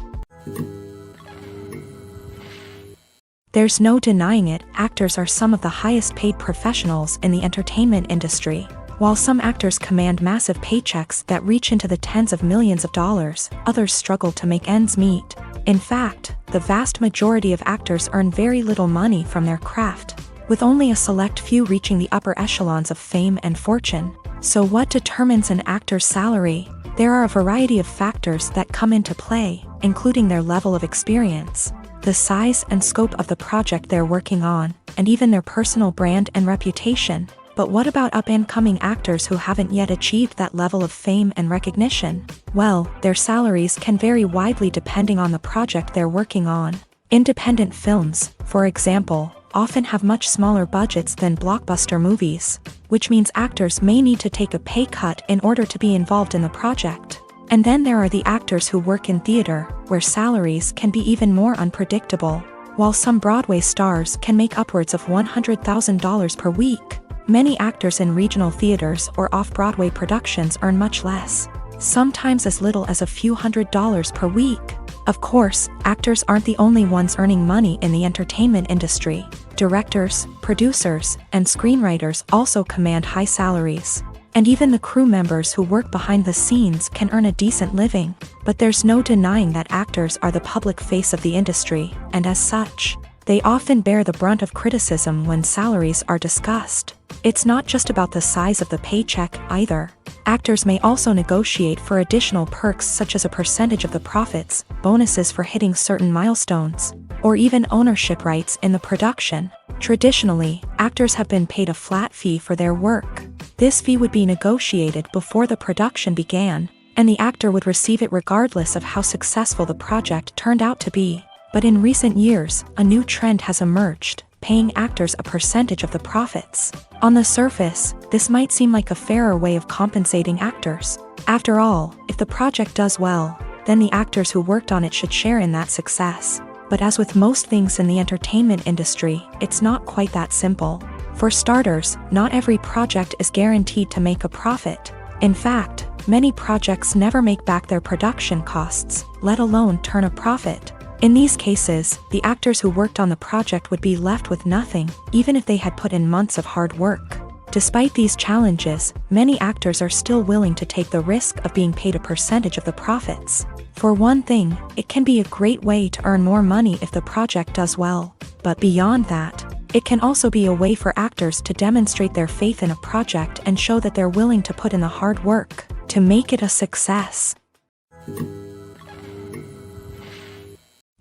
There's no denying it, actors are some of the highest paid professionals in the entertainment industry. While some actors command massive paychecks that reach into the tens of millions of dollars, others struggle to make ends meet. In fact, the vast majority of actors earn very little money from their craft, with only a select few reaching the upper echelons of fame and fortune. So what determines an actor's salary? There are a variety of factors that come into play, including their level of experience, the size and scope of the project they're working on, and even their personal brand and reputation. But what about up-and-coming actors who haven't yet achieved that level of fame and recognition? Well, their salaries can vary widely depending on the project they're working on. Independent films, for example, often have much smaller budgets than blockbuster movies, which means actors may need to take a pay cut in order to be involved in the project. And then there are the actors who work in theater, where salaries can be even more unpredictable. While some Broadway stars can make upwards of $100,000 per week, many actors in regional theaters or off-Broadway productions earn much less, sometimes as little as a few $100s per week. Of course, actors aren't the only ones earning money in the entertainment industry. Directors, producers, and screenwriters also command high salaries. And even the crew members who work behind the scenes can earn a decent living. But there's no denying that actors are the public face of the industry, and as such, they often bear the brunt of criticism when salaries are discussed. It's not just about the size of the paycheck, either. Actors may also negotiate for additional perks such as a percentage of the profits, bonuses for hitting certain milestones, or even ownership rights in the production. Traditionally, actors have been paid a flat fee for their work. This fee would be negotiated before the production began, and the actor would receive it regardless of how successful the project turned out to be. But in recent years, a new trend has emerged, paying actors a percentage of the profits. On the surface, this might seem like a fairer way of compensating actors. After all, if the project does well, then the actors who worked on it should share in that success. But as with most things in the entertainment industry, it's not quite that simple. For starters, not every project is guaranteed to make a profit. In fact, many projects never make back their production costs, let alone turn a profit. In these cases, the actors who worked on the project would be left with nothing, even if they had put in months of hard work. Despite these challenges, many actors are still willing to take the risk of being paid a percentage of the profits. For one thing, it can be a great way to earn more money if the project does well. But beyond that, it can also be a way for actors to demonstrate their faith in a project and show that they're willing to put in the hard work to make it a success.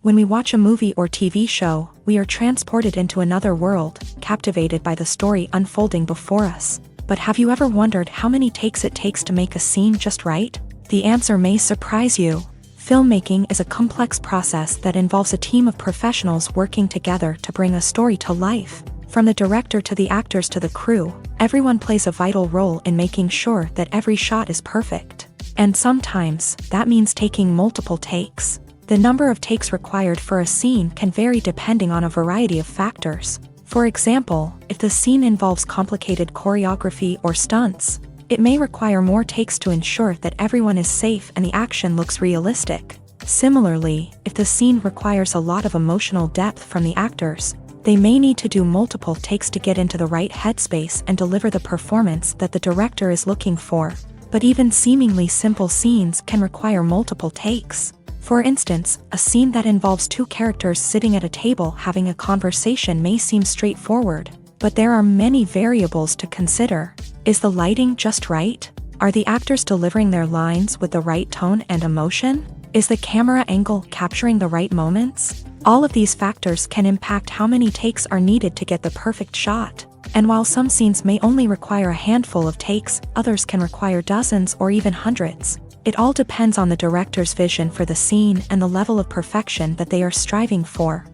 When we watch a movie or TV show, we are transported into another world, captivated by the story unfolding before us. But have you ever wondered how many takes it takes to make a scene just right? The answer may surprise you. Filmmaking is a complex process that involves a team of professionals working together to bring a story to life. From the director to the actors to the crew, everyone plays a vital role in making sure that every shot is perfect. And sometimes, that means taking multiple takes. The number of takes required for a scene can vary depending on a variety of factors. For example, if the scene involves complicated choreography or stunts, it may require more takes to ensure that everyone is safe and the action looks realistic. Similarly, if the scene requires a lot of emotional depth from the actors, they may need to do multiple takes to get into the right headspace and deliver the performance that the director is looking for. But even seemingly simple scenes can require multiple takes. For instance, a scene that involves two characters sitting at a table having a conversation may seem straightforward, but there are many variables to consider. Is the lighting just right? Are the actors delivering their lines with the right tone and emotion? Is the camera angle capturing the right moments? All of these factors can impact how many takes are needed to get the perfect shot. And while some scenes may only require a handful of takes, others can require dozens or even hundreds. It all depends on the director's vision for the scene and the level of perfection that they are striving for.